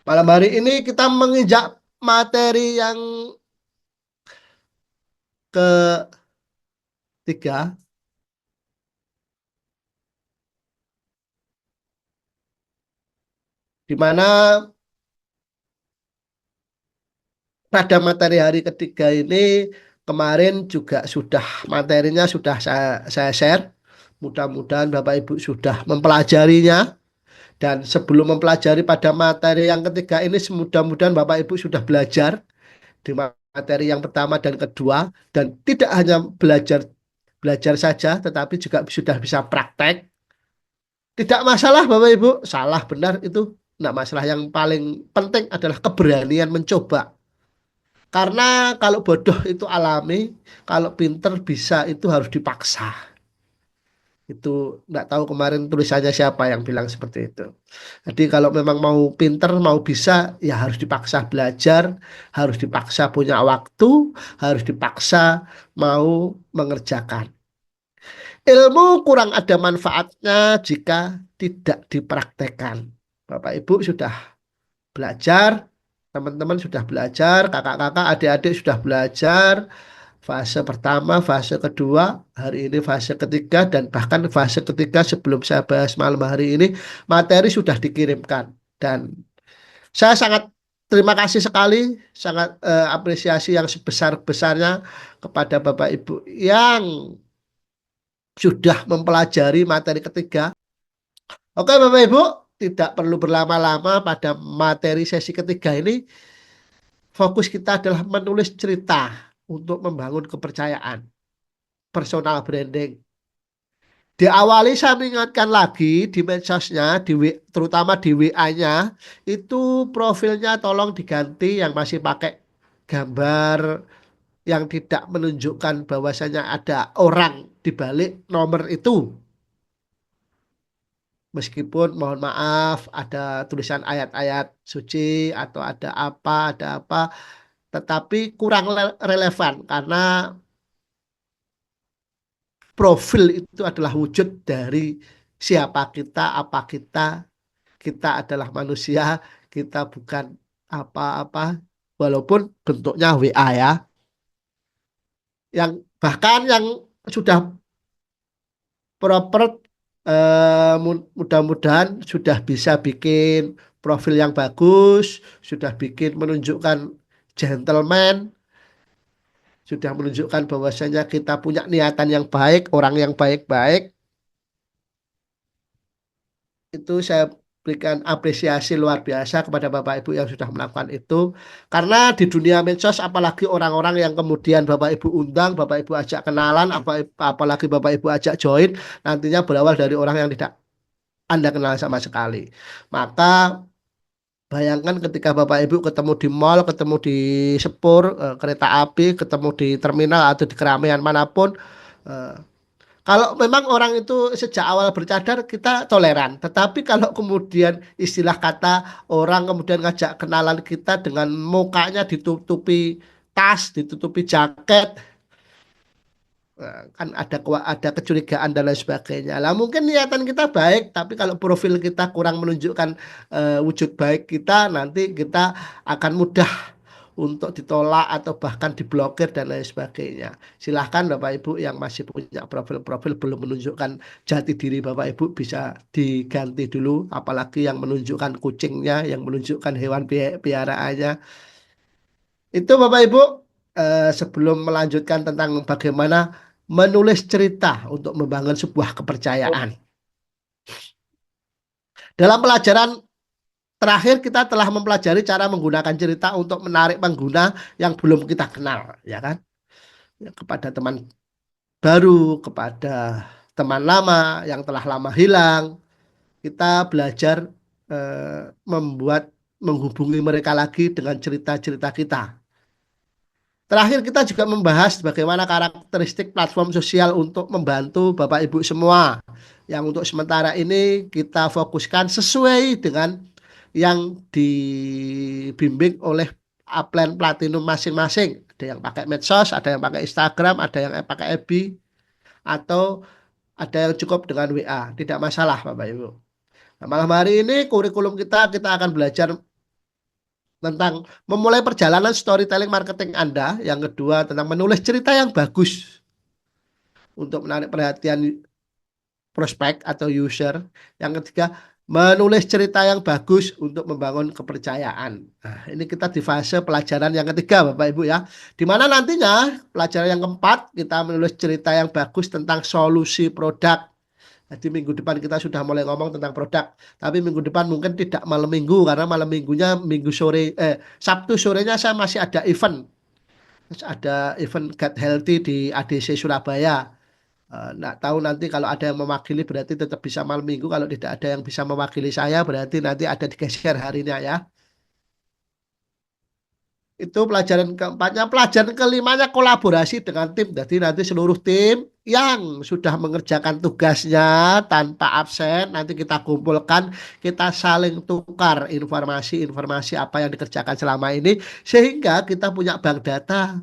Malam hari ini kita menginjak materi yang ketiga, di mana pada materi hari ketiga ini kemarin juga sudah materinya sudah saya share. Mudah-mudahan Bapak Ibu sudah mempelajarinya. Dan sebelum mempelajari pada materi yang ketiga ini, mudah-mudahan Bapak Ibu sudah belajar di materi yang pertama dan kedua. Dan tidak hanya belajar belajar saja, tetapi juga sudah bisa praktek. Tidak masalah Bapak Ibu, salah benar itu tidak masalah. Yang paling penting adalah keberanian mencoba. Karena kalau bodoh itu alami, kalau pinter bisa itu harus dipaksa. Itu nggak tahu kemarin tulisannya siapa yang bilang seperti itu. Jadi kalau memang mau pinter, mau bisa, ya harus dipaksa belajar, harus dipaksa punya waktu, harus dipaksa mau mengerjakan. Ilmu kurang ada manfaatnya jika tidak dipraktekkan. Bapak Ibu sudah belajar, teman-teman sudah belajar, kakak-kakak, adik-adik sudah belajar, fase pertama, fase kedua, hari ini fase ketiga, dan bahkan fase ketiga sebelum saya bahas malam hari ini, materi sudah dikirimkan. Dan saya sangat terima kasih sekali, sangat apresiasi yang sebesar-besarnya kepada Bapak Ibu yang sudah mempelajari materi ketiga. Oke Bapak Ibu, tidak perlu berlama-lama pada materi sesi ketiga ini. Fokus kita adalah menulis cerita untuk membangun kepercayaan, personal branding. Diawali saya mengingatkan lagi di medsosnya, terutama di WA-nya, itu profilnya tolong diganti yang masih pakai gambar yang tidak menunjukkan bahwasanya ada orang di balik nomor itu. Meskipun mohon maaf ada tulisan ayat-ayat suci atau ada apa, tetapi kurang relevan karena profil itu adalah wujud dari siapa kita, apa kita, kita adalah manusia, kita bukan apa-apa, walaupun bentuknya WA ya, yang bahkan yang sudah proper mudah-mudahan sudah bisa bikin profil yang bagus, sudah bikin menunjukkan gentleman, sudah menunjukkan bahwasanya kita punya niatan yang baik, orang yang baik-baik. Itu saya berikan apresiasi luar biasa kepada Bapak Ibu yang sudah melakukan itu. Karena di dunia medsos apalagi orang-orang yang kemudian Bapak Ibu undang, Bapak Ibu ajak kenalan, apalagi Bapak Ibu ajak join, nantinya berawal dari orang yang tidak Anda kenal sama sekali. Maka bayangkan ketika Bapak Ibu ketemu di mall, ketemu di sepur, kereta api, ketemu di terminal atau di keramaian manapun, eh, kalau memang orang itu sejak awal bercadar kita toleran, tetapi kalau kemudian istilah kata orang kemudian ngajak kenalan kita dengan mukanya ditutupi tas, ditutupi jaket, kan ada kecurigaan dan lain sebagainya. Lah mungkin niatan kita baik, tapi kalau profil kita kurang menunjukkan wujud baik kita, nanti kita akan mudah untuk ditolak atau bahkan diblokir dan lain sebagainya. Silahkan Bapak Ibu yang masih punya profil-profil belum menunjukkan jati diri Bapak Ibu bisa diganti dulu, apalagi yang menunjukkan kucingnya, yang menunjukkan hewan peliharaannya. Itu Bapak Ibu sebelum melanjutkan tentang bagaimana menulis cerita untuk membangun sebuah kepercayaan. Dalam pelajaran terakhir kita telah mempelajari cara menggunakan cerita untuk menarik pengguna yang belum kita kenal, ya kan? Ya, kepada teman baru, kepada teman lama yang telah lama hilang, kita belajar membuat menghubungi mereka lagi dengan cerita-cerita kita. Terakhir kita juga membahas bagaimana karakteristik platform sosial untuk membantu Bapak Ibu semua. Yang untuk sementara ini kita fokuskan sesuai dengan yang dibimbing oleh upline platinum masing-masing. Ada yang pakai medsos, ada yang pakai Instagram, ada yang pakai FB, atau ada yang cukup dengan WA. Tidak masalah Bapak Ibu. Nah, malam hari ini kurikulum kita akan belajar tentang memulai perjalanan storytelling marketing Anda. Yang kedua tentang menulis cerita yang bagus untuk menarik perhatian prospek atau user. Yang ketiga, menulis cerita yang bagus untuk membangun kepercayaan. Nah, ini kita di fase pelajaran yang ketiga, Bapak Ibu ya. Di mana nantinya pelajaran yang keempat kita menulis cerita yang bagus tentang solusi produk. Jadi minggu depan kita sudah mulai ngomong tentang produk, tapi minggu depan mungkin tidak malam minggu karena malam minggunya minggu sore, Sabtu sorenya saya masih ada event. Terus ada event Get Healthy di ADC Surabaya. Nggak tahu nanti kalau ada yang mewakili berarti tetap bisa malam minggu. Kalau tidak ada yang bisa mewakili saya berarti nanti ada digeser harinya ya. Itu pelajaran keempatnya. Pelajaran kelimanya kolaborasi dengan tim. Jadi nanti seluruh tim yang sudah mengerjakan tugasnya tanpa absen nanti kita kumpulkan, kita saling tukar informasi-informasi apa yang dikerjakan selama ini sehingga kita punya bank data.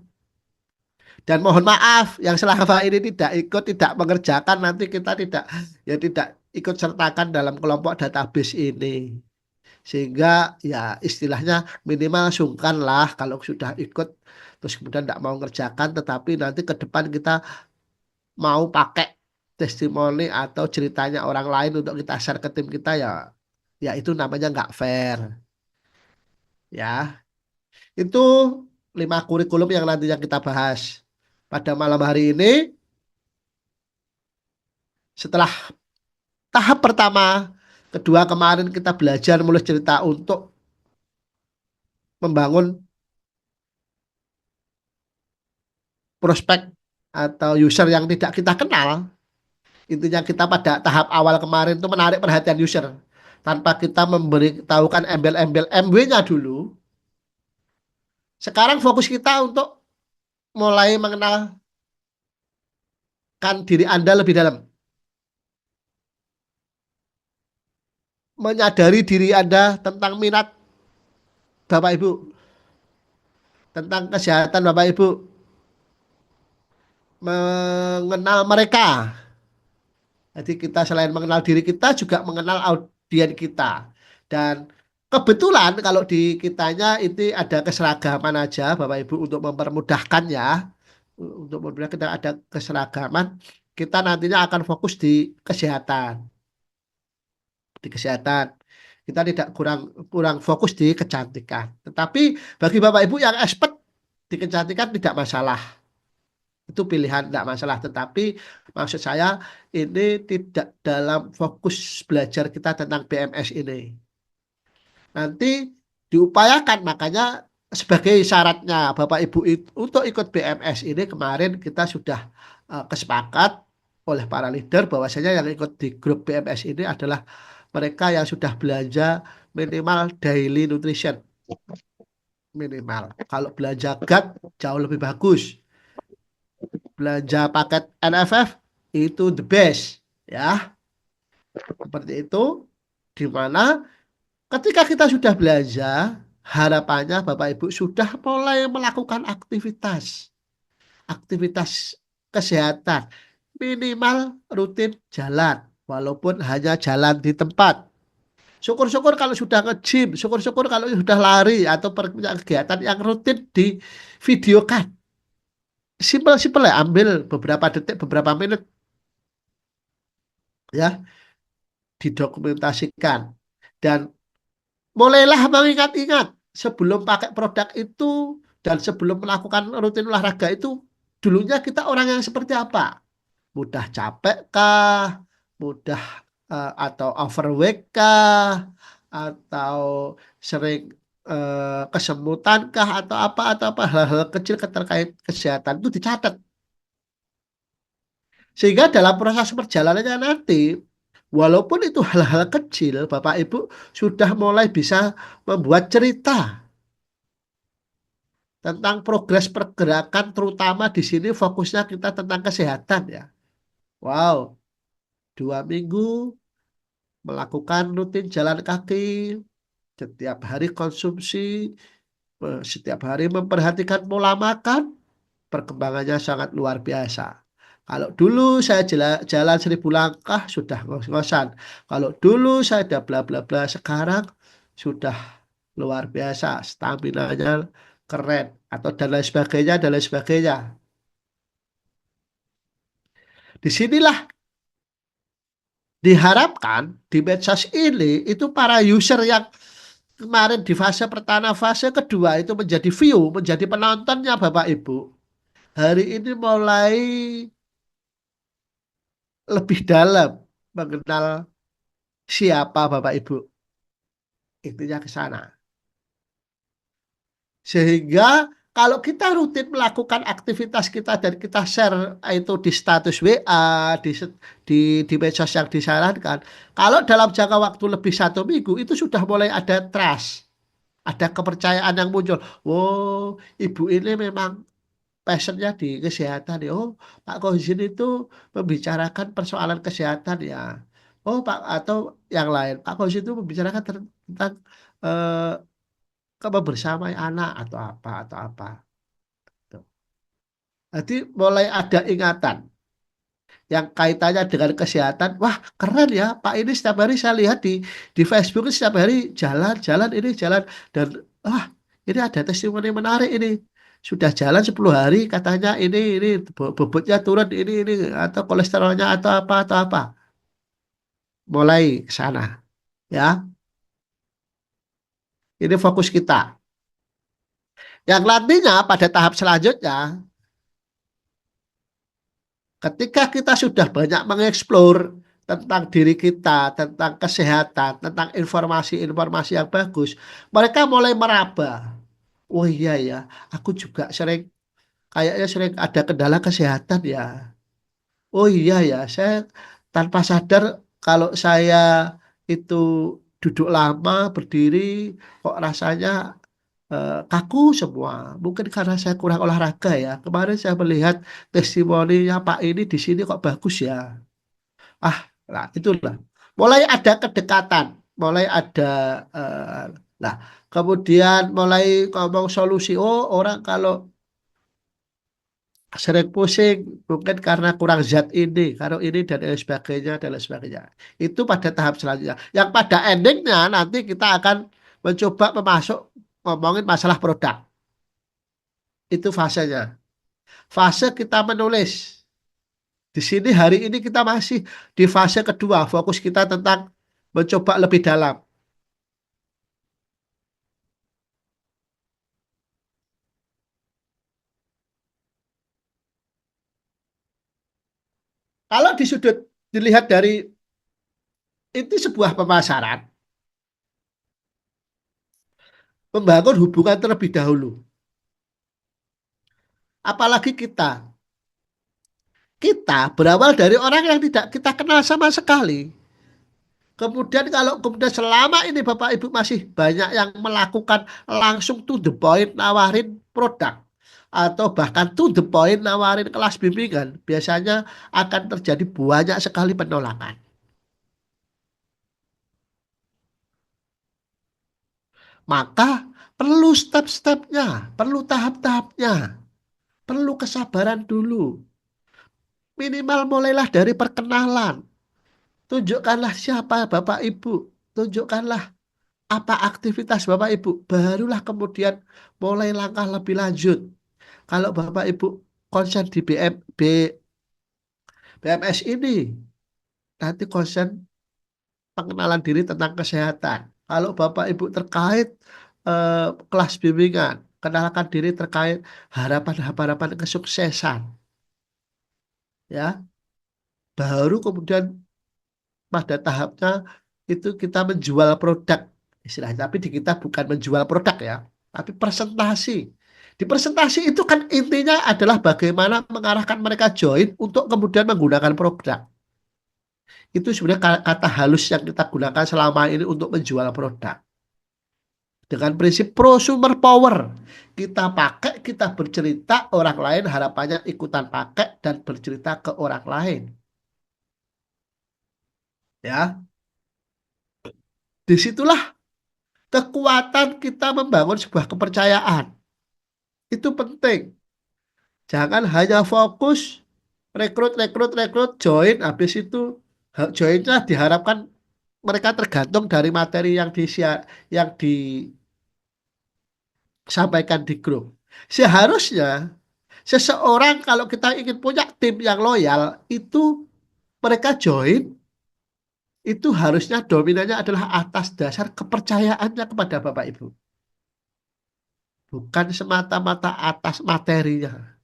Dan mohon maaf yang selama ini tidak ikut, tidak mengerjakan, nanti kita tidak ikut sertakan dalam kelompok database ini. Sehingga ya istilahnya minimal sungkan lah kalau sudah ikut terus kemudian tidak mau mengerjakan, tetapi nanti ke depan kita mau pakai testimoni atau ceritanya orang lain untuk kita share ke tim kita ya, ya itu namanya nggak fair ya. Itu 5 kurikulum yang nantinya kita bahas pada malam hari ini. Setelah tahap pertama, kedua kemarin kita belajar menulis cerita untuk membangun prospek atau user yang tidak kita kenal. Intinya kita pada tahap awal kemarin itu menarik perhatian user tanpa kita memberitahukan embel-embel MW-nya dulu. Sekarang fokus kita untuk mulai mengenalkan diri Anda lebih dalam. Menyadari diri Anda tentang minat Bapak Ibu, tentang kesehatan Bapak Ibu, mengenal mereka. Jadi kita selain mengenal diri kita juga mengenal audien kita. Dan kebetulan kalau di kitanya itu ada keseragaman aja Bapak Ibu untuk mempermudahkan ya. Untuk mempermudah kita ada keseragaman, kita nantinya akan fokus di kesehatan. Di kesehatan. Kita tidak kurang kurang fokus di kecantikan. Tetapi bagi Bapak Ibu yang expert di kecantikan tidak masalah. Itu pilihan tidak masalah, tetapi maksud saya ini tidak dalam fokus belajar kita tentang BMS ini. Nanti diupayakan, makanya sebagai syaratnya Bapak Ibu untuk ikut BMS ini kemarin kita sudah kesepakat oleh para leader bahwasanya yang ikut di grup BMS ini adalah mereka yang sudah belanja minimal daily nutrition minimal. Kalau belanja GAT jauh lebih bagus, belanja paket NFF itu the best ya, seperti itu. Di mana ketika kita sudah belanja, harapannya Bapak Ibu sudah mulai melakukan aktivitas kesehatan, minimal rutin jalan walaupun hanya jalan di tempat. Syukur-syukur kalau sudah nge-gym, syukur-syukur kalau sudah lari atau punya kegiatan yang rutin di videokan. Simpel-simpel ya, ambil beberapa detik, beberapa menit ya, didokumentasikan. Dan mulailah mengingat-ingat sebelum pakai produk itu dan sebelum melakukan rutin olahraga itu, dulunya kita orang yang seperti apa? Mudah capek kah? Mudah atau overweight kah? Atau sering kesemutan kah? Atau apa hal-hal kecil terkait kesehatan itu dicatat. Sehingga dalam proses perjalanannya nanti, walaupun itu hal-hal kecil, Bapak Ibu sudah mulai bisa membuat cerita tentang progres pergerakan, terutama di sini fokusnya kita tentang kesehatan ya. Wow, 2 minggu melakukan rutin jalan kaki, setiap hari konsumsi, setiap hari memperhatikan pola makan, perkembangannya sangat luar biasa. Kalau dulu saya jalan 1.000 langkah sudah ngos-ngosan. Kalau dulu saya ada bla bla bla, sekarang sudah luar biasa, stamina-nya keren, atau dan lain sebagainya, dan lain sebagainya. Disinilah diharapkan di medsos ini itu para user yang kemarin di fase pertama, fase kedua itu menjadi view, menjadi penontonnya Bapak Ibu. Hari ini mulai lebih dalam mengenal siapa Bapak Ibu. Intinya ke sana. Sehingga kalau kita rutin melakukan aktivitas kita dan kita share itu di status WA, di medsos yang disarankan, kalau dalam jangka waktu lebih 1 minggu itu sudah mulai ada trust, ada kepercayaan yang muncul. Oh, ibu ini memang passionnya di kesehatan ya. Oh, Pak Kozin itu membicarakan persoalan kesehatan ya. Oh, Pak atau yang lain. Pak Kozin itu membicarakan tentang eh, kebersamaan anak atau apa. Tuh. Jadi mulai ada ingatan yang kaitannya dengan kesehatan. Wah, keren ya, Pak ini setiap hari saya lihat di Facebook setiap hari jalan-jalan ini jalan dan wah, ini ada testimoni menarik ini. Sudah jalan 10 hari katanya ini bobotnya turun ini atau kolesterolnya atau apa. Mulai ke sana ya. Ini fokus kita. Yang nantinya pada tahap selanjutnya ketika kita sudah banyak mengeksplor tentang diri kita, tentang kesehatan, tentang informasi-informasi yang bagus, mereka mulai meraba. Oh iya ya, aku juga kayaknya sering ada kendala kesehatan ya. Oh iya ya, saya tanpa sadar kalau saya itu duduk lama, berdiri, kok rasanya kaku semua. Mungkin karena saya kurang olahraga ya. Kemarin saya melihat testimoninya Pak ini di sini kok bagus ya. Ah, lah itulah. Mulai ada kedekatan, mulai ada eh, nah, kemudian mulai ngomong solusi. Oh, orang kalau sering pusing mungkin karena kurang zat ini, kalau ini dan lain sebagainya. Itu pada tahap selanjutnya. Yang pada endingnya nanti kita akan mencoba memasuk ngomongin masalah produk. Itu fasenya. Fase kita menulis. Di sini hari ini kita masih di fase kedua, fokus kita tentang mencoba lebih dalam. Kalau di sudut dilihat dari itu sebuah pemasaran, membangun hubungan terlebih dahulu. Apalagi kita berawal dari orang yang tidak kita kenal sama sekali. Kemudian kalau kemudian selama ini Bapak Ibu masih banyak yang melakukan langsung to the point nawarin produk atau bahkan to the point nawarin kelas bimbingan, biasanya akan terjadi banyak sekali penolakan. Maka perlu step-stepnya, perlu tahap-tahapnya, perlu kesabaran dulu. Minimal mulailah dari perkenalan. Tunjukkanlah siapa Bapak Ibu. Tunjukkanlah apa aktivitas Bapak Ibu. Barulah kemudian mulai langkah lebih lanjut. Kalau Bapak Ibu konsen di BMS ini, nanti konsen pengenalan diri tentang kesehatan. Kalau Bapak Ibu terkait kelas bimbingan, kenalkan diri terkait harapan-harapan kesuksesan, ya. Baru kemudian pada tahapnya itu kita menjual produk istilahnya, tapi di kita bukan menjual produk ya, tapi presentasi. Di presentasi itu kan intinya adalah bagaimana mengarahkan mereka join untuk kemudian menggunakan produk. Itu sebenarnya kata halus yang kita gunakan selama ini untuk menjual produk. Dengan prinsip prosumer power. Kita pakai, kita bercerita, orang lain harapannya ikutan pakai dan bercerita ke orang lain. Ya, disitulah kekuatan kita membangun sebuah kepercayaan. Itu penting. Jangan hanya fokus rekrut, join, habis itu joinnya diharapkan mereka tergantung dari materi yang sampaikan di grup. Seharusnya seseorang kalau kita ingin punya tim yang loyal itu mereka join itu harusnya dominannya adalah atas dasar kepercayaannya kepada Bapak Ibu, bukan semata-mata atas materinya.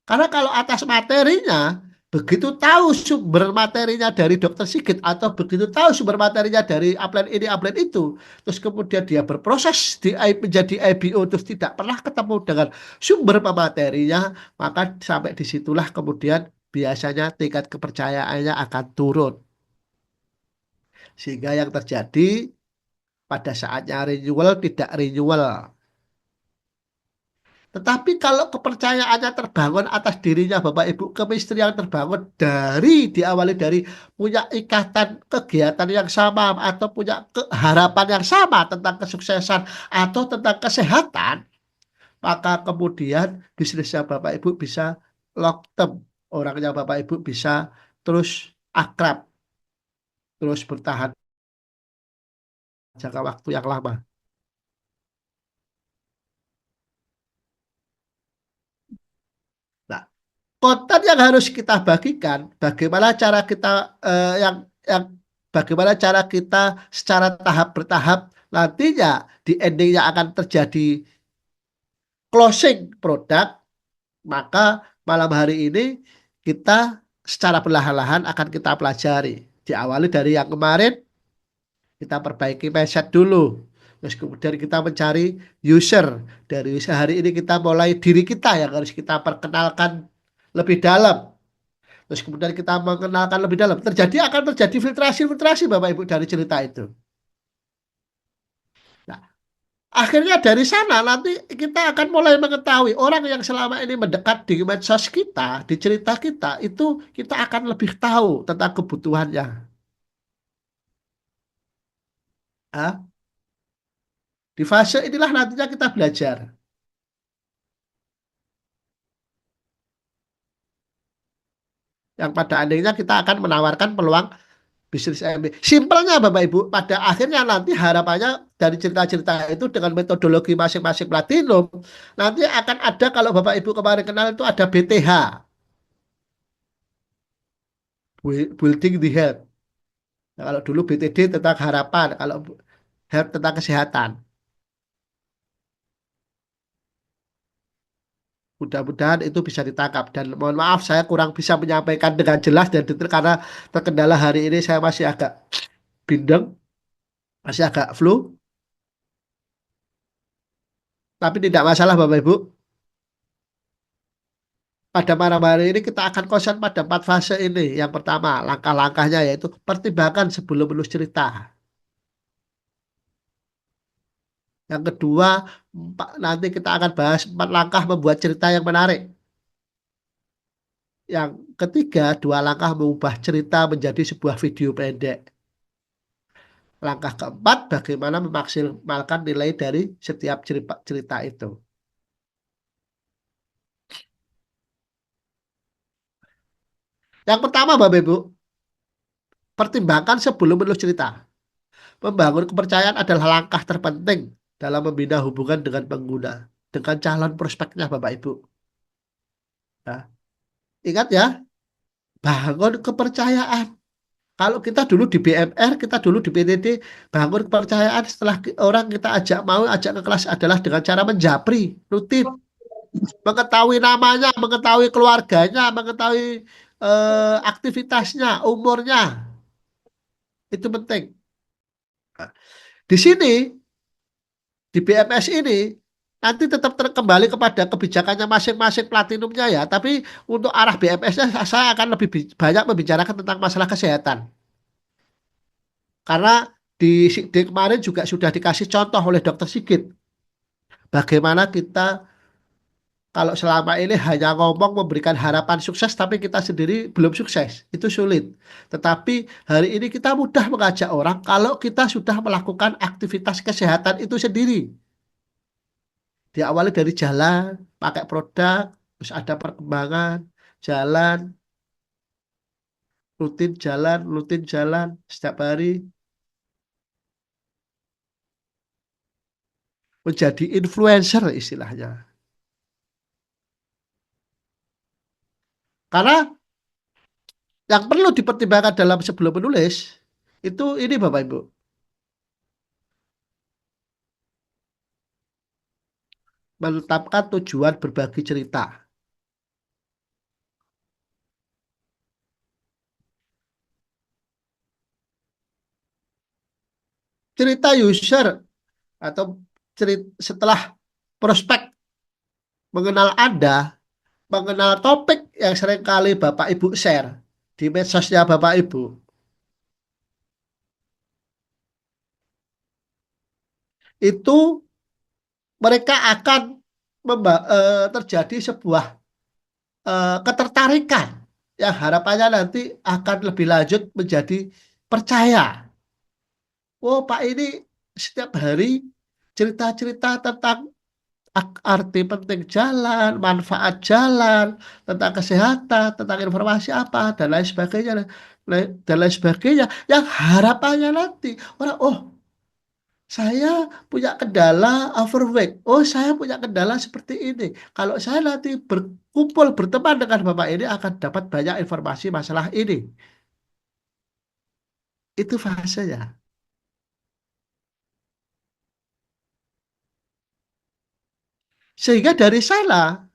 Karena kalau atas materinya, begitu tahu sumber materinya dari Dokter Sigit atau begitu tahu sumber materinya dari upline ini, upline itu, terus kemudian dia berproses menjadi IBO terus tidak pernah ketemu dengan sumber pematerinya, maka sampai disitulah kemudian biasanya tingkat kepercayaannya akan turun. Sehingga yang terjadi pada saatnya renewal tidak renewal. Tetapi kalau kepercayaannya terbangun atas dirinya Bapak Ibu, chemistry yang terbangun diawali dari punya ikatan kegiatan yang sama atau punya harapan yang sama tentang kesuksesan atau tentang kesehatan, maka kemudian bisnisnya Bapak Ibu bisa long term, orangnya Bapak Ibu bisa terus akrab, terus bertahan jangka waktu yang lama. Nah, konten yang harus kita bagikan, bagaimana cara kita yang bagaimana cara kita secara tahap bertahap nantinya di endingnya akan terjadi closing produk, maka malam hari ini kita secara perlahan-lahan akan kita pelajari. Diawali dari yang kemarin, kita perbaiki mindset dulu. Terus kemudian kita mencari user. Dari user hari ini kita mulai diri kita yang harus kita perkenalkan lebih dalam. Terus kemudian kita mengenalkan lebih dalam. Akan terjadi filtrasi-filtrasi Bapak Ibu dari cerita itu. Nah, akhirnya dari sana nanti kita akan mulai mengetahui orang yang selama ini mendekat di medsos kita, di cerita kita, itu kita akan lebih tahu tentang kebutuhannya. Ah, di fase inilah nantinya kita belajar. Yang pada akhirnya kita akan menawarkan peluang bisnis MBA. Simpelnya Bapak Ibu, pada akhirnya nanti harapannya dari cerita-cerita itu dengan metodologi masing-masing platinum, nanti akan ada kalau Bapak Ibu kemarin kenal itu ada BTH, Building the Health. Nah, kalau dulu BTD tentang harapan, kalau health tentang kesehatan. Mudah-mudahan itu bisa ditangkap dan mohon maaf saya kurang bisa menyampaikan dengan jelas dan detail karena terkendala hari ini saya masih agak bindeng, masih agak flu, tapi tidak masalah Bapak Ibu. Pada malam hari ini kita akan konsen pada 4 fase ini. Yang pertama, langkah-langkahnya yaitu pertimbangan sebelum menulis cerita. Yang kedua, nanti kita akan bahas 4 langkah membuat cerita yang menarik. Yang ketiga, 2 langkah mengubah cerita menjadi sebuah video pendek. Langkah keempat, bagaimana memaksimalkan nilai dari setiap cerita itu. Yang pertama, Bapak Ibu, pertimbangkan sebelum menulis cerita. Membangun kepercayaan adalah langkah terpenting dalam membina hubungan dengan pengguna, dengan calon prospeknya Bapak Ibu. Nah, ingat ya, bangun kepercayaan. Kalau kita dulu di BMR, kita dulu di PTD, bangun kepercayaan setelah orang kita ajak ke kelas adalah dengan cara menjapri, rutin, mengetahui namanya, mengetahui keluarganya, mengetahui aktivitasnya, umurnya, itu penting. Nah, di sini di BMS ini nanti tetap kembali kepada kebijakannya masing-masing platinumnya ya. Tapi untuk arah BMS-nya saya akan lebih banyak membicarakan tentang masalah kesehatan. Karena di kemarin juga sudah dikasih contoh oleh Dokter Sigit. Bagaimana kita kalau selama ini hanya ngomong memberikan harapan sukses tapi kita sendiri belum sukses. Itu sulit. Tetapi hari ini kita mudah mengajak orang kalau kita sudah melakukan aktivitas kesehatan itu sendiri. Diawali dari jalan, pakai produk, terus ada perkembangan, jalan, rutin jalan setiap hari. menjadi influencer istilahnya. Karena yang perlu dipertimbangkan dalam sebelum menulis itu ini Bapak Ibu, menetapkan tujuan berbagi cerita. Cerita user atau setelah prospek mengenal Anda, mengenal topik yang seringkali Bapak Ibu share di medsosnya Bapak Ibu, itu mereka akan terjadi sebuah ketertarikan yang harapannya nanti akan lebih lanjut menjadi percaya. Oh, Pak ini setiap hari cerita-cerita tentang arti penting jalan, manfaat jalan, tentang kesehatan, tentang informasi apa, dan lain sebagainya, dan lain sebagainya. Yang harapannya nanti orang, oh saya punya kendala overweight, oh saya punya kendala seperti ini. Kalau saya nanti berkumpul berteman dengan Bapak ini akan dapat banyak informasi masalah ini. Itu fasenya. Sehingga dari sana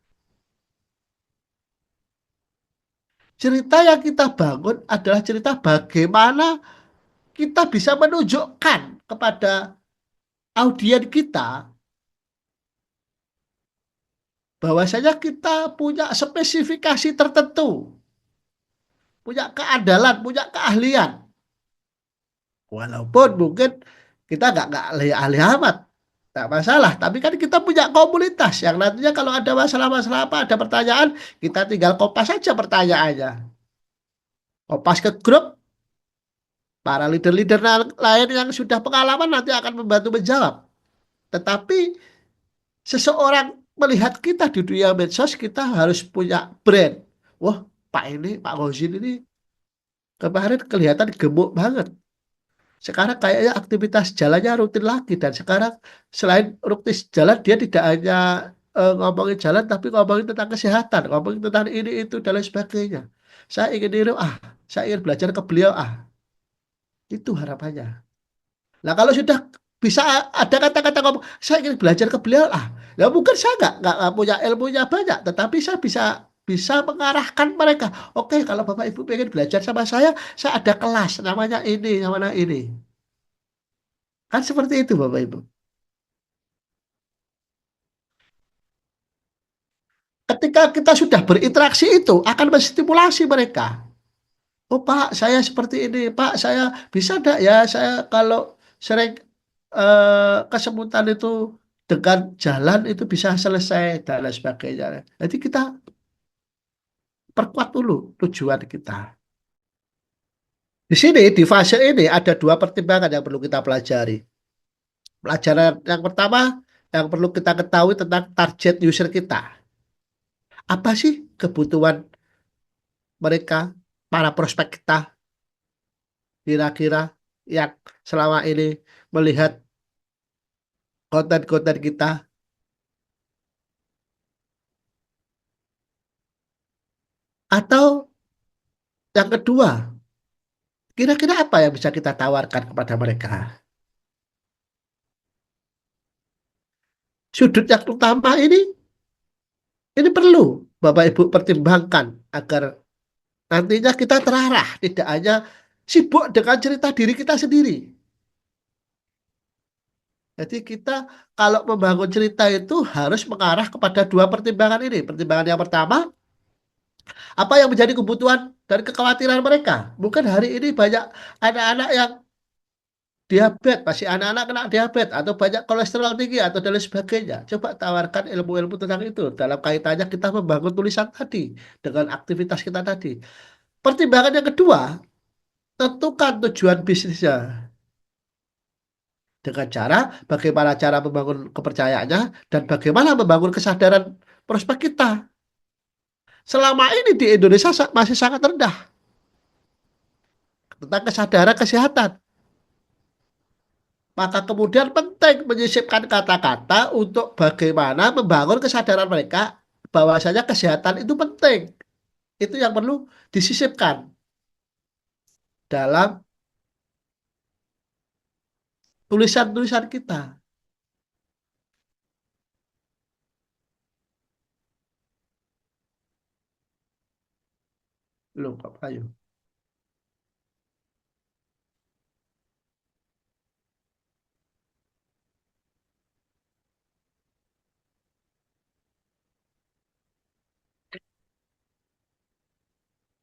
cerita yang kita bangun adalah cerita bagaimana kita bisa menunjukkan kepada audien kita bahwasanya kita punya spesifikasi tertentu, punya keandalan, punya keahlian. Walaupun mungkin kita nggak ahli amat, nggak masalah. Tapi kan kita punya komunitas yang nantinya kalau ada masalah-masalah apa, ada pertanyaan, kita tinggal kopas saja pertanyaannya. Kopas ke grup, para leader-leader lain yang sudah pengalaman nanti akan membantu menjawab. Tetapi seseorang melihat kita di dunia medsos, kita harus punya brand. Wah, Pak ini, Pak Gozin ini kemarin kelihatan gemuk banget. Sekarang kayaknya aktivitas jalannya rutin lagi. Dan sekarang selain rutin jalan, dia tidak hanya ngomongin jalan, tapi ngomongin tentang kesehatan, ngomongin tentang ini, itu, dan lain sebagainya. Saya ingin niru, saya ingin belajar ke beliau, itu harapannya. Nah kalau sudah bisa ada kata-kata ngomong, saya ingin belajar ke beliau, ya mungkin saya nggak punya ilmunya banyak, tetapi saya bisa bisa mengarahkan mereka. Oke, kalau Bapak Ibu pengen belajar sama saya ada kelas namanya ini, namanya ini. Kan seperti itu Bapak Ibu. Ketika kita sudah berinteraksi itu akan menstimulasi mereka. Oh Pak, saya seperti ini. Pak, saya bisa enggak ya saya kalau sering kesemutan itu dengan jalan itu bisa selesai dan lain sebagainya. Jadi kita perkuat dulu tujuan kita. Di sini, di fase ini ada dua pertimbangan yang perlu kita pelajari. Pelajaran yang pertama yang perlu kita ketahui tentang target user kita. Apa sih kebutuhan mereka, para prospek kita kira-kira yang selama ini melihat konten-konten kita, atau yang kedua, kira-kira apa yang bisa kita tawarkan kepada mereka. Sudut yang utama ini perlu Bapak Ibu pertimbangkan agar nantinya kita terarah, tidak hanya sibuk dengan cerita diri kita sendiri. Jadi kita kalau membangun cerita itu harus mengarah kepada dua pertimbangan ini. Pertimbangan yang pertama, apa yang menjadi kebutuhan dan kekhawatiran mereka. Mungkin hari ini banyak anak-anak yang diabetes, masih anak-anak kena diabetes, atau banyak kolesterol tinggi, atau dan lain sebagainya. Coba tawarkan ilmu-ilmu tentang itu. Dalam kaitannya kita membangun tulisan tadi, dengan aktivitas kita tadi. Pertimbangan yang kedua, tentukan tujuan bisnisnya. Dengan cara, bagaimana cara membangun kepercayaannya, dan bagaimana membangun kesadaran prospek kita. Selama ini di Indonesia masih sangat rendah tentang kesadaran kesehatan. Maka kemudian penting menyisipkan kata-kata untuk bagaimana membangun kesadaran mereka bahwasanya kesehatan itu penting. Itu yang perlu disisipkan dalam tulisan-tulisan kita. Loh, Pak Bayu.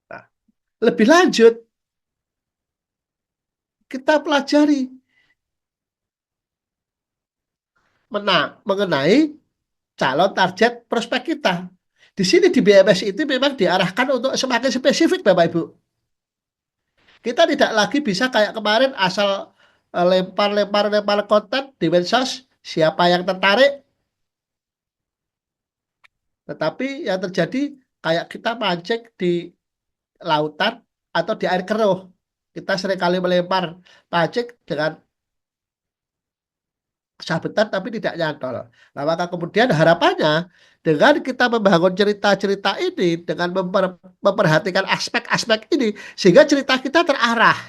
Nah, lebih lanjut, kita pelajari mengenai calon target prospek kita. Di sini di BMS itu memang diarahkan untuk semakin spesifik, Bapak Ibu. Kita tidak lagi bisa kayak kemarin asal lempar-lempar konten di medsos, siapa yang tertarik, tetapi yang terjadi kayak kita mancing di lautan atau di air keruh. Kita seringkali melempar pancing dengan sabetan tapi tidak nyantol. Nah, maka kemudian harapannya dengan kita membangun cerita-cerita ini, dengan memperhatikan aspek-aspek ini, sehingga cerita kita terarah.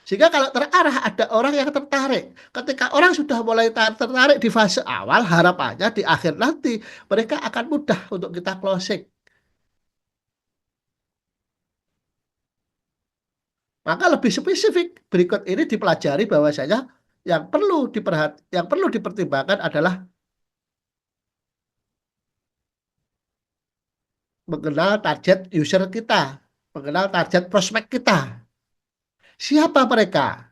Sehingga kalau terarah ada orang yang tertarik. Ketika orang sudah mulai tertarik di fase awal, harapannya di akhir nanti mereka akan mudah untuk kita closing. Maka lebih spesifik berikut ini dipelajari bahwasanya yang perlu dipertimbangkan adalah mengenal target user kita, mengenal target prospek kita. Siapa mereka?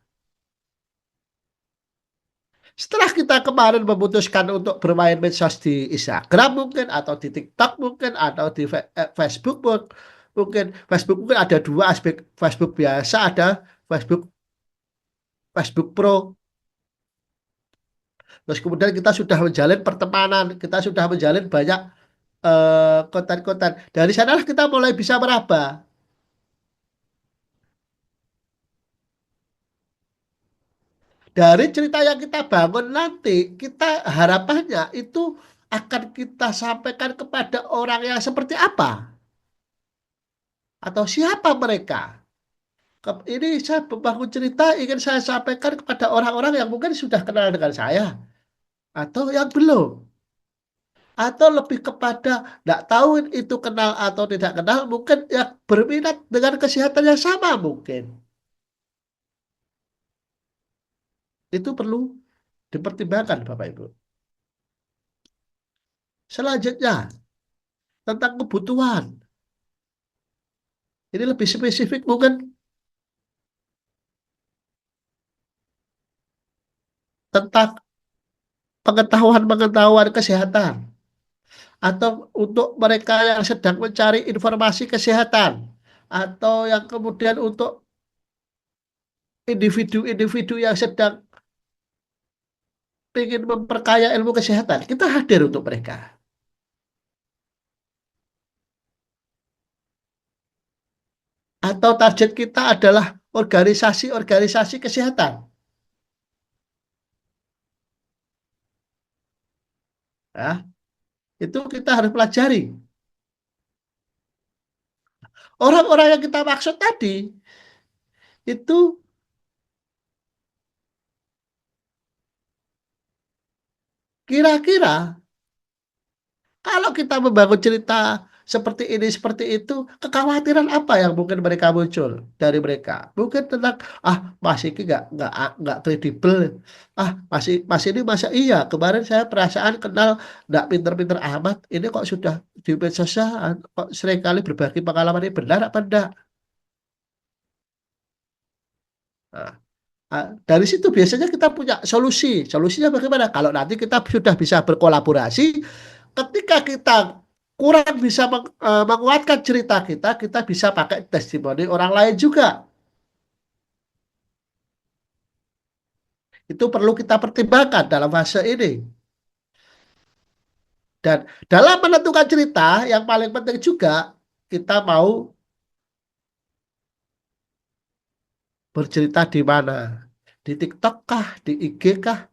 Setelah kita kemarin memutuskan untuk bermain medsos di Instagram mungkin, atau di TikTok mungkin, atau di Facebook mungkin. Facebook mungkin ada dua aspek, Facebook biasa, ada Facebook Facebook Pro. Terus kemudian kita sudah menjalin pertemanan, kita sudah menjalin banyak konten-konten. Dari sanalah kita mulai bisa meraba. Dari cerita yang kita bangun nanti, kita harapannya itu akan kita sampaikan kepada orang yang seperti apa? Atau siapa mereka? Ini saya membangun cerita ingin saya sampaikan kepada orang-orang yang mungkin sudah kenal dengan saya. Atau yang belum. Atau lebih kepada tidak tahu itu kenal atau tidak kenal. Mungkin yang berminat dengan kesehatan yang sama mungkin. Itu perlu dipertimbangkan Bapak Ibu. Selanjutnya, tentang kebutuhan. Ini lebih spesifik mungkin tentang pengetahuan-pengetahuan kesehatan. Atau untuk mereka yang sedang mencari informasi kesehatan. Atau yang kemudian untuk individu-individu yang sedang ingin memperkaya ilmu kesehatan. Kita hadir untuk mereka. Atau target kita adalah organisasi-organisasi kesehatan. Ya, itu kita harus pelajari. Orang-orang yang kita maksud tadi, itu kira-kira kalau kita membangun cerita seperti ini, seperti itu, kekhawatiran apa yang mungkin mereka muncul dari mereka? Mungkin tentang, Mas ini nggak kredibel. Mas ini masa iya kemarin saya perasaan kenal nggak pinter-pinter amat. Ini kok sudah di medsos sosial kok sering kali berbagi pengalaman ini benar apa enggak? Nah, dari situ biasanya kita punya solusi. Solusinya bagaimana? Kalau nanti kita sudah bisa berkolaborasi, ketika kita kurang bisa menguatkan cerita kita, kita bisa pakai testimoni orang lain juga. Itu perlu kita pertimbangkan dalam fase ini. Dan dalam menentukan cerita, yang paling penting juga, kita mau bercerita di mana. di TikTok kah, di IG kah,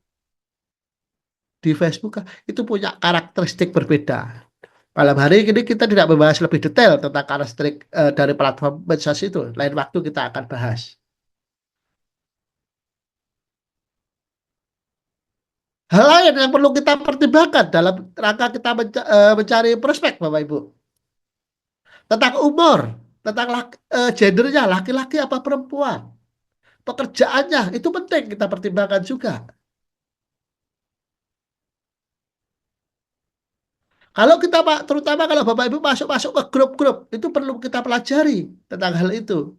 di Facebook kah, itu punya karakteristik berbeda. Malam hari ini kita tidak membahas lebih detail tentang karakteristik dari platform medsos itu. Lain waktu kita akan bahas. Hal lain yang perlu kita pertimbangkan dalam rangka kita mencari prospek, Bapak Ibu. Tentang umur, tentang gendernya, laki-laki apa perempuan. Pekerjaannya, itu penting kita pertimbangkan juga. Kalau kita, Pak, terutama kalau Bapak Ibu masuk-masuk ke grup-grup, itu perlu kita pelajari tentang hal itu.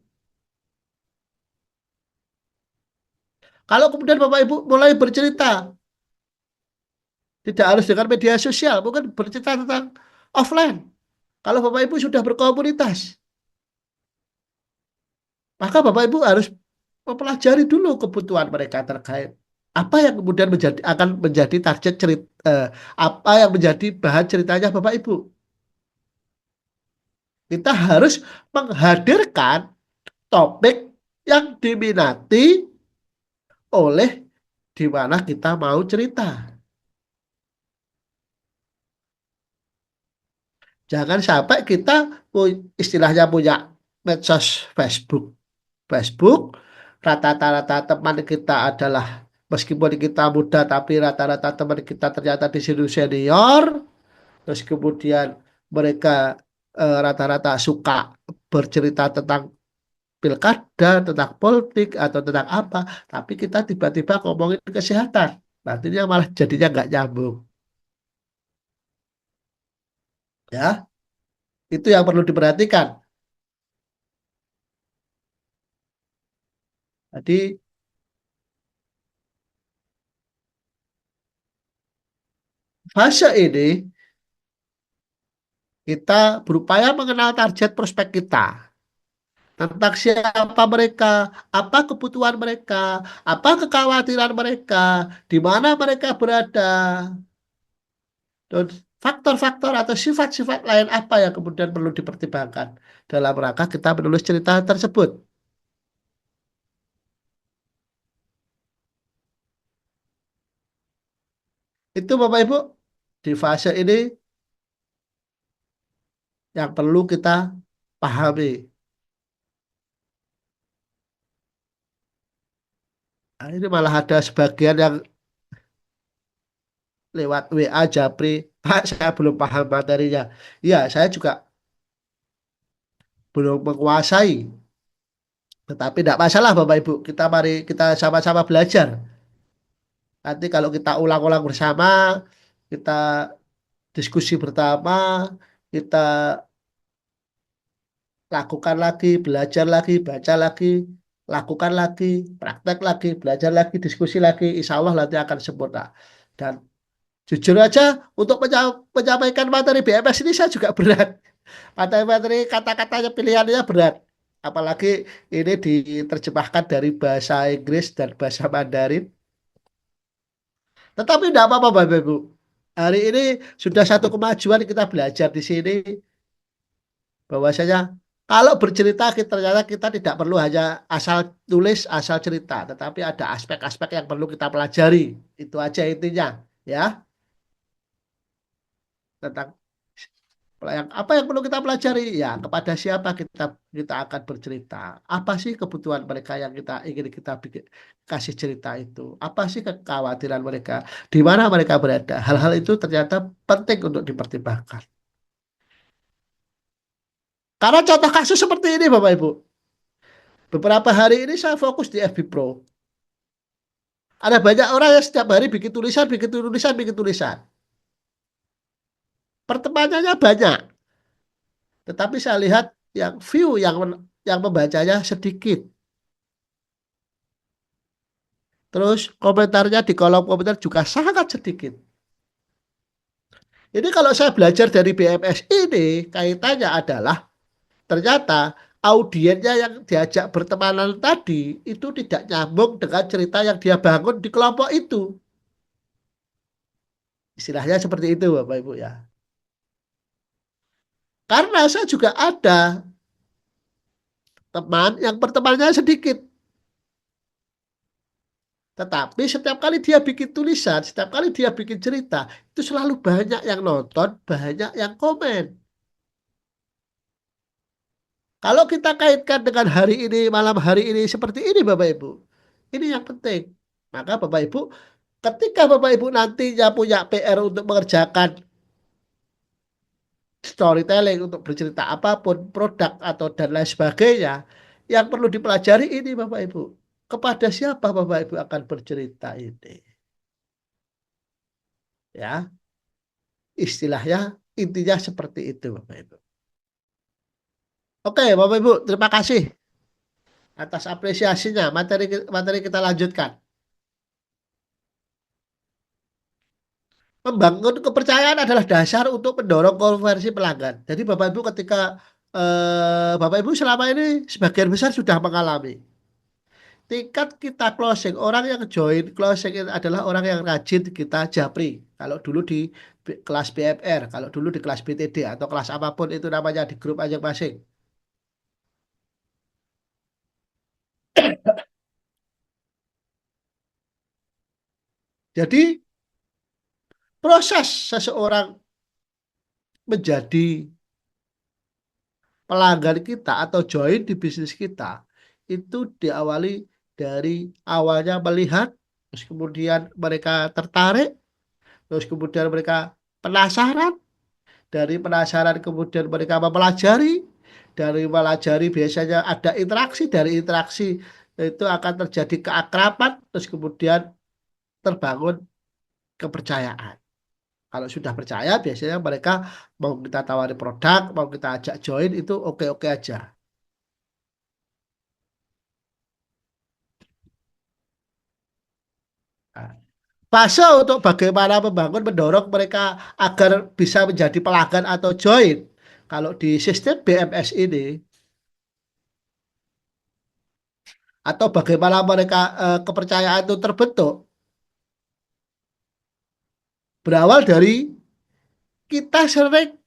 Kalau kemudian Bapak Ibu mulai bercerita, tidak harus dengan media sosial, mungkin bercerita tentang offline. Kalau Bapak Ibu sudah berkomunitas, maka Bapak Ibu harus mempelajari dulu kebutuhan mereka terkait apa yang kemudian akan menjadi target cerita, apa yang menjadi bahan ceritanya Bapak Ibu. Kita harus menghadirkan topik yang diminati oleh di mana kita mau cerita. Jangan sampai kita istilahnya punya medsos Facebook. Facebook, rata-rata teman kita adalah meskipun kita muda tapi rata-rata teman kita ternyata di sini senior. Terus kemudian mereka rata-rata suka bercerita tentang pilkada, tentang politik atau tentang apa, tapi kita tiba-tiba ngomongin kesehatan. Nantinya malah jadinya nggak nyambung. Ya, itu yang perlu diperhatikan. Jadi fase ini kita berupaya mengenal target prospek kita. Tentang siapa mereka, apa kebutuhan mereka, apa kekhawatiran mereka, di mana mereka berada, dan faktor-faktor atau sifat-sifat lain apa yang kemudian perlu dipertimbangkan dalam rangka kita menulis cerita tersebut. Itu Bapak Ibu, di fase ini yang perlu kita pahami. Nah, ini malah ada sebagian yang lewat WA Japri, Pak saya belum paham materinya. Iya, saya juga belum menguasai. Tetapi tidak masalah Bapak Ibu, mari kita sama-sama belajar. Nanti kalau kita ulang-ulang bersama, kita diskusi bersama, kita lakukan lagi, belajar lagi, baca lagi, lakukan lagi, praktek lagi, belajar lagi, diskusi lagi, insya Allah nanti akan sempurna. Dan jujur aja, untuk menyampaikan materi BMS ini saya juga berat. Materi-materi kata-katanya pilihannya berat. Apalagi ini diterjemahkan dari bahasa Inggris dan bahasa Mandarin. Tetapi tidak apa-apa Bapak Ibu. Hari ini sudah satu kemajuan kita belajar di sini bahwasanya kalau bercerita ternyata kita tidak perlu hanya asal tulis, asal cerita, tetapi ada aspek-aspek yang perlu kita pelajari. Itu aja intinya, ya. Tentang yang apa yang perlu kita pelajari? Ya, kepada siapa kita kita akan bercerita? Apa sih kebutuhan mereka yang kita ingin kita kasih cerita itu? Apa sih kekhawatiran mereka? Di mana mereka berada? Hal-hal itu ternyata penting untuk dipertimbangkan. Karena contoh kasus seperti ini, Bapak Ibu. Beberapa hari ini saya fokus di FB Pro. Ada banyak orang yang setiap hari bikin tulisan, bikin tulisan, bikin tulisan. Pertemanannya banyak, tetapi saya lihat yang view yang membacanya sedikit. Terus komentarnya di kolom komentar juga sangat sedikit. Ini kalau saya belajar dari BMS ini, kaitannya adalah ternyata audiennya yang diajak bertemanan tadi itu tidak nyambung dengan cerita yang dia bangun di kelompok itu. Istilahnya seperti itu Bapak Ibu ya. Karena saya juga ada teman yang pertemanannya sedikit. Tetapi setiap kali dia bikin tulisan, setiap kali dia bikin cerita, itu selalu banyak yang nonton, banyak yang komen. Kalau kita kaitkan dengan hari ini, malam hari ini seperti ini Bapak Ibu. Ini yang penting. Maka Bapak Ibu, ketika Bapak Ibu nantinya punya PR untuk mengerjakan storytelling, untuk bercerita apapun, produk atau dan lain sebagainya, yang perlu dipelajari ini Bapak Ibu. Kepada siapa Bapak Ibu akan bercerita ini? Ya, istilahnya intinya seperti itu Bapak Ibu. Oke, Bapak Ibu, terima kasih atas apresiasinya. Materi kita lanjutkan. Membangun kepercayaan adalah dasar untuk mendorong konversi pelanggan. Jadi Bapak Ibu ketika Bapak Ibu selama ini sebagian besar sudah mengalami tingkat kita closing, orang yang join closing itu adalah orang yang rajin kita japri. Kalau dulu di kelas BMR, kalau dulu di kelas BTD atau kelas apapun itu namanya di grup masing-masing. Jadi proses seseorang menjadi pelanggan kita atau join di bisnis kita itu diawali dari awalnya melihat, terus kemudian mereka tertarik, terus kemudian mereka penasaran, dari penasaran kemudian mereka mempelajari, dari mempelajari biasanya ada interaksi, dari interaksi itu akan terjadi keakraban, terus kemudian terbangun kepercayaan. Kalau sudah percaya, biasanya mereka mau kita tawari produk, mau kita ajak join itu oke-oke aja. Nah, fase untuk bagaimana membangun, mendorong mereka agar bisa menjadi pelanggan atau join. Kalau di sistem BMS ini, atau bagaimana mereka kepercayaan itu terbentuk, berawal dari kita sering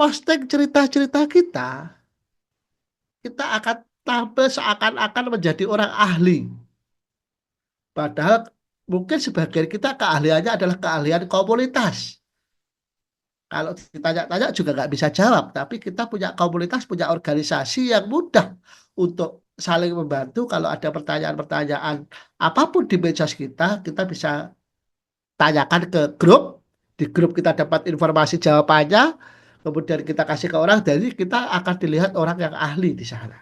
posting cerita-cerita kita, kita akan tampil seakan-akan menjadi orang ahli. Padahal mungkin sebagian kita keahliannya adalah keahlian komunitas. Kalau ditanya-tanya juga nggak bisa jawab, tapi kita punya komunitas, punya organisasi yang mudah untuk saling membantu. Kalau ada pertanyaan-pertanyaan apapun di medsos kita bisa tanyakan ke grup. Di grup kita dapat informasi jawabannya, kemudian kita kasih ke orang, jadi kita akan dilihat orang yang ahli di sana.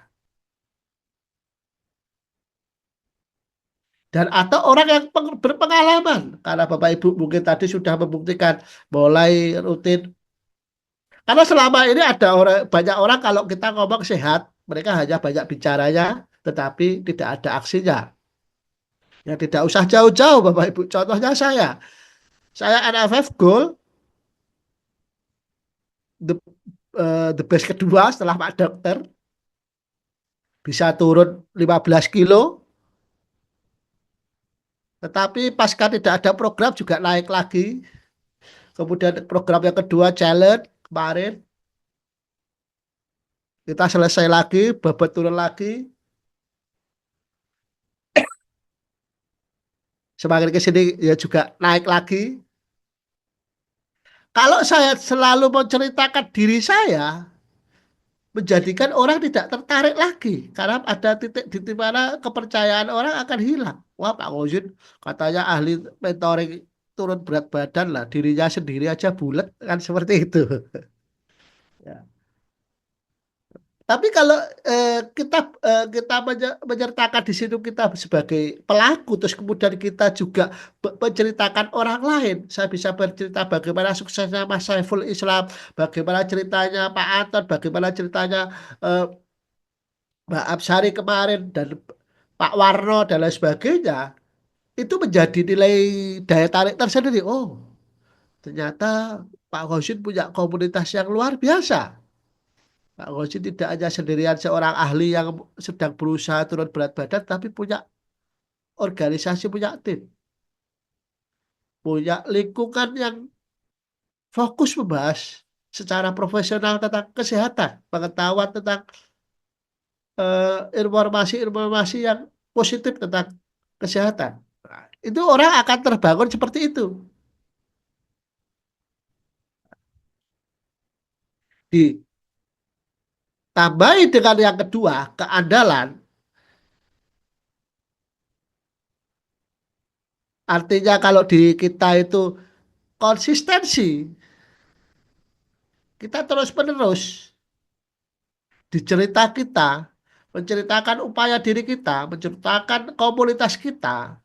Dan atau orang yang berpengalaman, karena Bapak Ibu mungkin tadi sudah membuktikan mulai rutin. Karena selama ini ada orang, banyak orang kalau kita ngomong sehat, mereka hanya banyak bicaranya, tetapi tidak ada aksinya. Ya tidak usah jauh-jauh Bapak Ibu. Contohnya saya NFF Gold, the, the best kedua setelah Pak Dokter, bisa turun 15 kilo, tetapi pasca tidak ada program juga naik lagi. Kemudian program yang kedua challenge kemarin, kita selesai lagi, bobot turun lagi, semakin ke sini ya juga naik lagi. Kalau saya selalu menceritakan diri saya, menjadikan orang tidak tertarik lagi. Karena ada titik di mana kepercayaan orang akan hilang. Wah Pak Ngosin katanya ahli mentoring turun berat badan lah, dirinya sendiri aja bulat kan seperti itu. Ya. Tapi kalau kita menyertakan di situ kita sebagai pelaku, terus kemudian kita juga menceritakan orang lain. Saya bisa bercerita bagaimana suksesnya Mas Saiful Islam, bagaimana ceritanya Pak Anton, bagaimana ceritanya eh, Mbak Absari kemarin dan Pak Warno dan lain sebagainya. Itu menjadi nilai daya tarik tersendiri. Oh, ternyata Pak Khosin punya komunitas yang luar biasa. Pak Ngozi tidak hanya sendirian seorang ahli yang sedang berusaha turun berat badan, tapi punya organisasi, punya tim, punya lingkungan yang fokus membahas secara profesional tentang kesehatan, pengetahuan tentang informasi-informasi yang positif tentang kesehatan. Nah, itu orang akan terbangun seperti itu. Ditambahi dengan yang kedua, keandalan. Artinya kalau di kita itu konsistensi, kita terus-menerus di cerita kita, menceritakan upaya diri kita, menceritakan komunitas kita,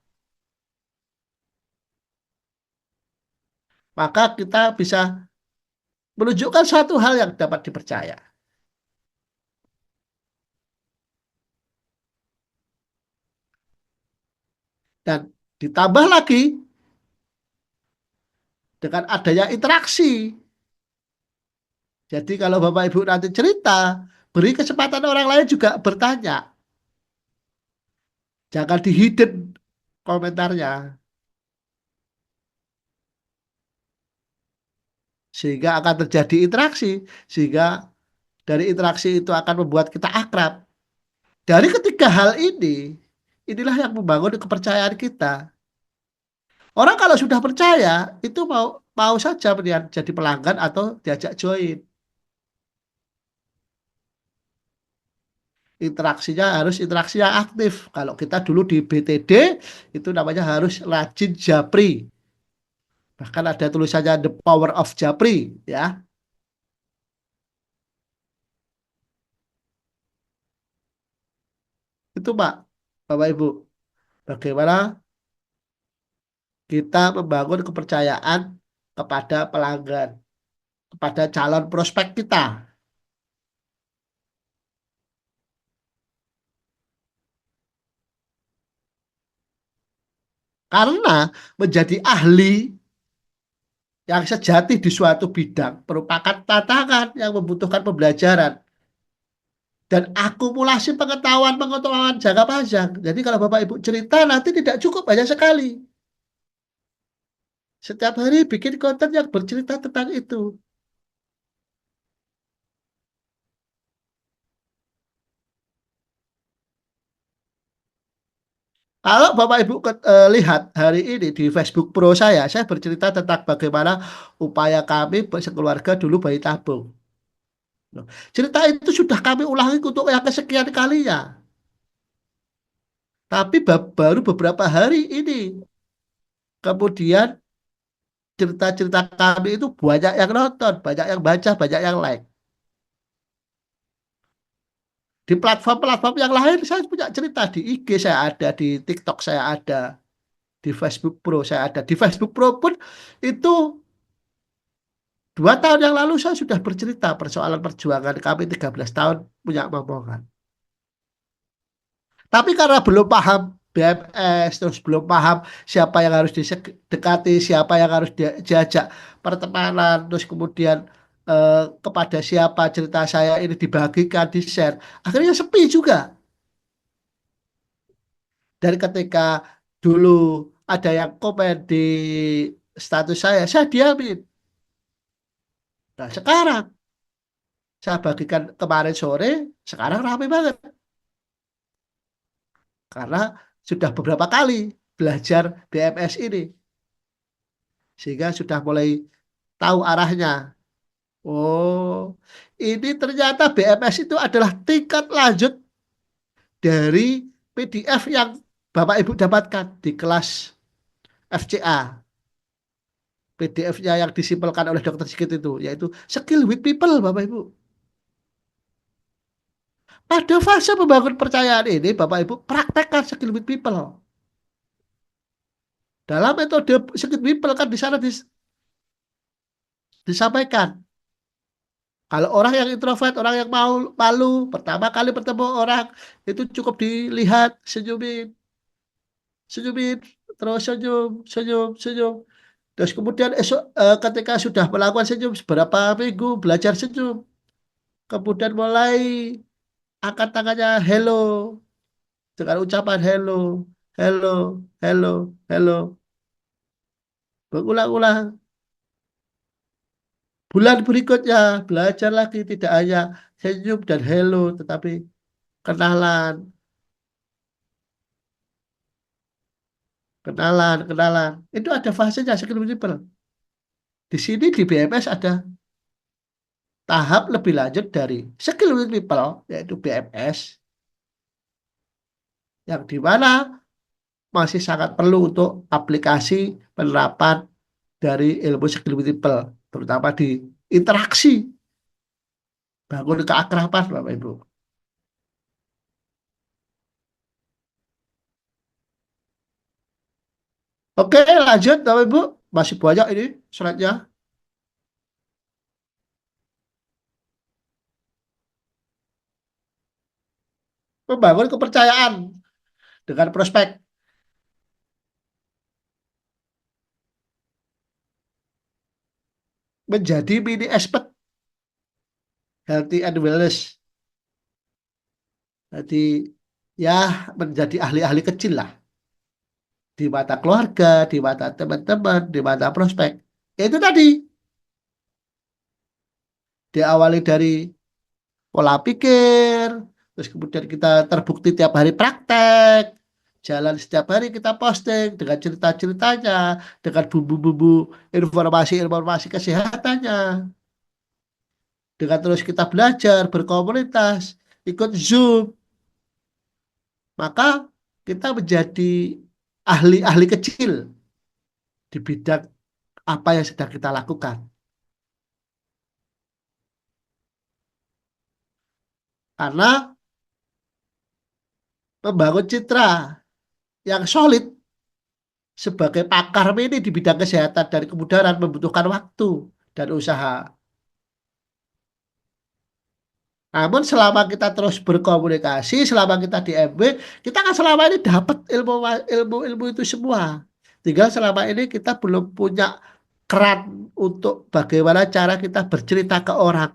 maka kita bisa menunjukkan suatu hal yang dapat dipercaya. Dan ditambah lagi dengan adanya interaksi. Jadi kalau Bapak Ibu nanti cerita, beri kesempatan orang lain juga bertanya. Jangan di hidden komentarnya. Sehingga akan terjadi interaksi. Sehingga dari interaksi itu akan membuat kita akrab. Dari ketiga hal ini, inilah yang membangun kepercayaan kita. Orang kalau sudah percaya, itu mau mau saja dia jadi pelanggan atau diajak join. Interaksinya harus interaksi yang aktif. Kalau kita dulu di BTD, itu namanya harus rajin japri. Bahkan ada tulisannya The Power of Japri, ya. Itu Pak, Bapak Ibu. Bagaimana kita membangun kepercayaan kepada pelanggan, kepada calon prospek kita. Karena menjadi ahli yang sejati di suatu bidang merupakan tantangan yang membutuhkan pembelajaran dan akumulasi pengetahuan-pengetahuan jangka panjang. Jadi kalau Bapak Ibu cerita nanti tidak cukup banyak sekali. Setiap hari bikin konten yang bercerita tentang itu. Kalau Bapak Ibu lihat hari ini di Facebook Pro saya bercerita tentang bagaimana upaya kami sekeluarga dulu bayi tabung. Cerita itu sudah kami ulangi untuk yang kesekian kalinya. Tapi baru beberapa hari ini, kemudian cerita-cerita kami itu banyak yang nonton, banyak yang baca, banyak yang like. Di platform-platform yang lain saya punya cerita, di IG saya ada, di TikTok saya ada, di Facebook Pro saya ada. Di Facebook Pro pun itu 2 tahun yang lalu saya sudah bercerita persoalan perjuangan kami 13 tahun punya momongan. Tapi karena belum paham BMS, terus belum paham siapa yang harus didekati, siapa yang harus diajak pertemanan, terus kemudian kepada siapa cerita saya ini dibagikan, di-share. Akhirnya sepi juga. Dari ketika dulu ada yang komen di status saya diamin. Nah sekarang saya bagikan kemarin sore, sekarang ramai banget. Karena sudah beberapa kali belajar BMS ini. Sehingga sudah mulai tahu arahnya. Oh, ini ternyata BMS itu adalah tingkat lanjut dari PDF yang Bapak Ibu dapatkan di kelas FCA. PDF-nya yang disimpulkan oleh Dokter Sigit itu, yaitu skill with people, Bapak Ibu. Pada fase membangun percayaan ini, Bapak Ibu praktekkan skill with people. Dalam metode skill with people kan di sana disampaikan. Kalau orang yang introvert, orang yang mau malu, pertama kali bertemu orang itu cukup dilihat, senyumin, senyumin, terus senyum, senyum, senyum. Terus kemudian esok ketika sudah melakukan senyum beberapa minggu belajar senyum, kemudian mulai angkat tangannya hello dengan ucapan hello, hello, hello, hello, berulang-ulang. Bulan berikutnya belajar lagi tidak hanya senyum dan hello, tetapi kenalan, Kenalan, kenalan. Itu ada fasenya skill multiple. Di sini di BMS ada tahap lebih lanjut dari skill multiple, yaitu BMS, yang di mana masih sangat perlu untuk aplikasi penerapan dari ilmu skill multiple, terutama di interaksi, bangun keakraban, Bapak Ibu. Oke, lanjut, Bapak Ibu. Masih banyak ini slide-nya. Membangun kepercayaan dengan prospek, menjadi mini expert healthy and wellness. Jadi ya menjadi ahli-ahli kecil lah di mata keluarga, di mata teman-teman, di mata prospek. Ya, itu tadi diawali dari pola pikir, terus kemudian kita terbukti tiap hari praktek, jalan setiap hari kita posting dengan cerita-ceritanya, dengan bumbu-bumbu informasi-informasi kesehatannya, dengan terus kita belajar, berkomunitas, ikut Zoom, maka kita menjadi ahli-ahli kecil di bidang apa yang sedang kita lakukan. Karena membangun citra yang solid sebagai pakar ini di bidang kesehatan dan kemudahan membutuhkan waktu dan usaha. Namun selama kita terus berkomunikasi, selama kita di MB, kita kan selama ini dapat ilmu-ilmu itu semua. Tinggal selama ini kita belum punya keran untuk bagaimana cara kita bercerita ke orang.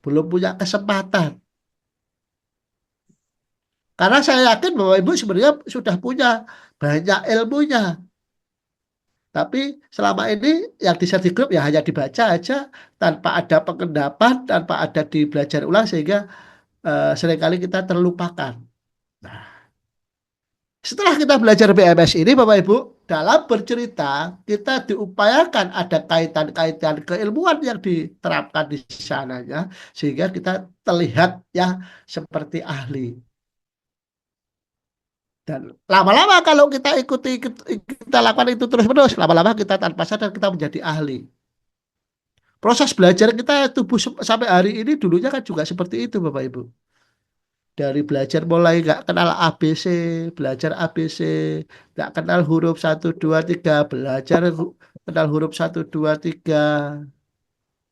Belum punya kesempatan. Karena saya yakin bahwa Ibu sebenarnya sudah punya banyak ilmunya. Tapi selama ini yang di study group ya hanya dibaca aja tanpa ada pengendapan, tanpa ada di belajar ulang sehingga seringkali kita terlupakan. Nah, setelah kita belajar BMS ini Bapak Ibu, dalam bercerita kita diupayakan ada kaitan-kaitan keilmuan yang diterapkan di sananya sehingga kita terlihat ya seperti ahli. Dan lama-lama kalau kita ikuti kita lakukan itu terus-menerus, lama-lama kita tanpa sadar kita menjadi ahli. Proses belajar kita tubuh sampai hari ini dulunya kan juga seperti itu Bapak Ibu. Dari belajar mulai nggak kenal ABC, belajar ABC, nggak kenal huruf satu 2 3 belajar kenal huruf satu 2 3.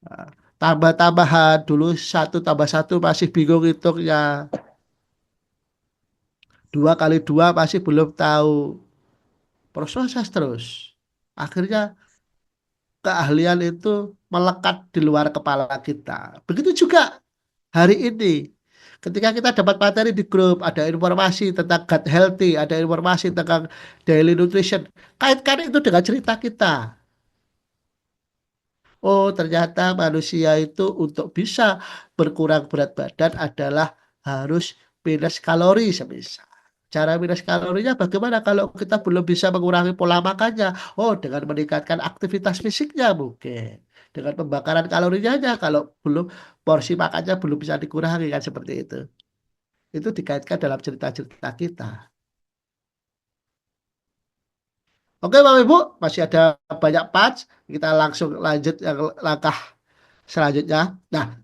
Nah, tambah-tambahan dulu satu tambah satu masih bingung hitungnya. Dua kali dua masih belum tahu. Proses terus. Akhirnya keahlian itu melekat di luar kepala kita. Begitu juga hari ini. Ketika kita dapat materi di grup, ada informasi tentang gut healthy, ada informasi tentang daily nutrition. Kaitkan itu dengan cerita kita. Oh, ternyata manusia itu untuk bisa berkurang berat badan adalah harus minus kalori semisal. Cara minus kalorinya bagaimana kalau kita belum bisa mengurangi pola makannya? Oh, dengan meningkatkan aktivitas fisiknya mungkin. Dengan pembakaran kalorinya aja kalau belum porsi makannya belum bisa dikurangi kan seperti itu. Itu dikaitkan dalam cerita-cerita kita. Oke, Bapak Ibu, masih ada banyak parts. Kita langsung lanjut yang langkah selanjutnya. Nah,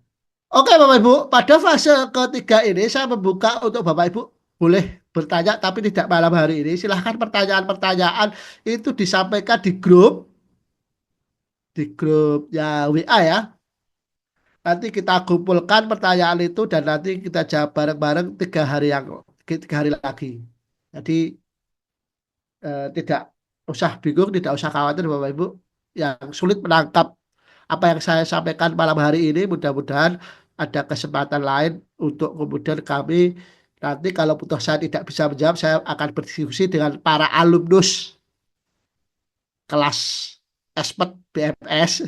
oke Bapak Ibu, pada fase ketiga ini saya membuka untuk Bapak Ibu boleh bertanya tapi tidak malam hari ini. Silahkan pertanyaan-pertanyaan itu disampaikan di grupnya WA ya. Nanti kita kumpulkan pertanyaan itu dan nanti kita jawab bareng-bareng 3 hari lagi. Jadi tidak usah bingung, tidak usah khawatir Bapak Ibu yang sulit menangkap apa yang saya sampaikan malam hari ini. Mudah-mudahan ada kesempatan lain untuk kemudian kami nanti kalau putus saya tidak bisa menjawab, saya akan berdiskusi dengan para alumnus kelas expert BMS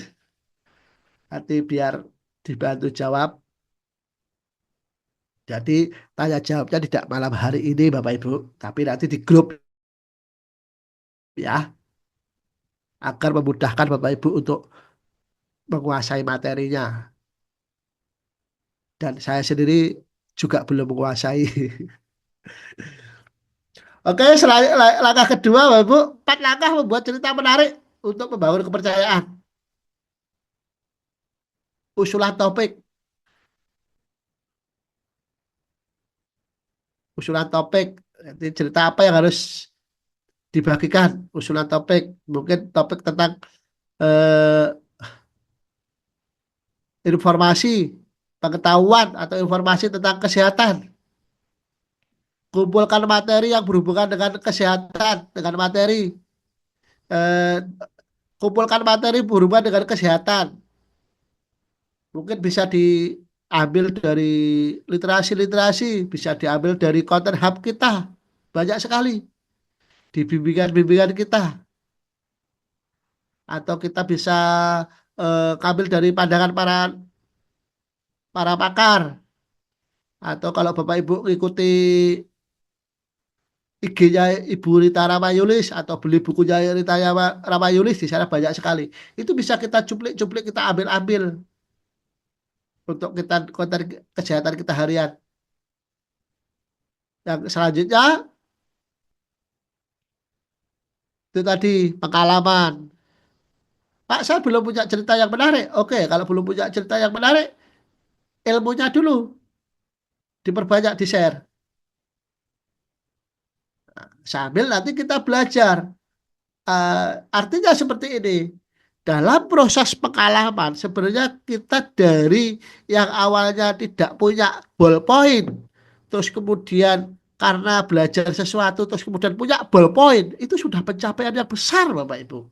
nanti biar dibantu jawab. Jadi tanya jawabnya tidak malam hari ini Bapak Ibu, tapi nanti di grup ya, agar memudahkan Bapak Ibu untuk menguasai materinya. Dan saya sendiri juga belum menguasai. Oke, langkah kedua, Bapak Ibu, 4 langkah membuat cerita menarik untuk membangun kepercayaan. Usulan topik, usulan topik. Nanti cerita apa yang harus dibagikan? Usulan topik, mungkin topik tentang eh, informasi, pengetahuan atau informasi tentang kesehatan. Kumpulkan materi yang berhubungan dengan kesehatan, dengan materi. Eh, kumpulkan materi berhubungan dengan kesehatan. Mungkin bisa diambil dari literasi-literasi, bisa diambil dari konten hub kita. Banyak sekali di bimbingan-bimbingan kita. Atau kita bisa ambil dari pandangan para para pakar. Atau kalau Bapak Ibu ikuti IG-nya Ibu Rita Ramayulis atau beli bukunya Rita Ramayulis di sana banyak sekali. Itu bisa kita cuplik-cuplik, kita ambil-ambil untuk kita konten kesehatan kita harian. Yang selanjutnya itu tadi pengalaman. Pak, saya belum punya cerita yang menarik. Oke, kalau belum punya cerita yang menarik, ilmunya dulu diperbanyak, di-share. Sambil nanti kita belajar. Artinya seperti ini. Dalam proses pengalaman, sebenarnya kita dari yang awalnya tidak punya ballpoint, terus kemudian karena belajar sesuatu, terus kemudian punya ballpoint, itu sudah pencapaian yang besar, Bapak Ibu.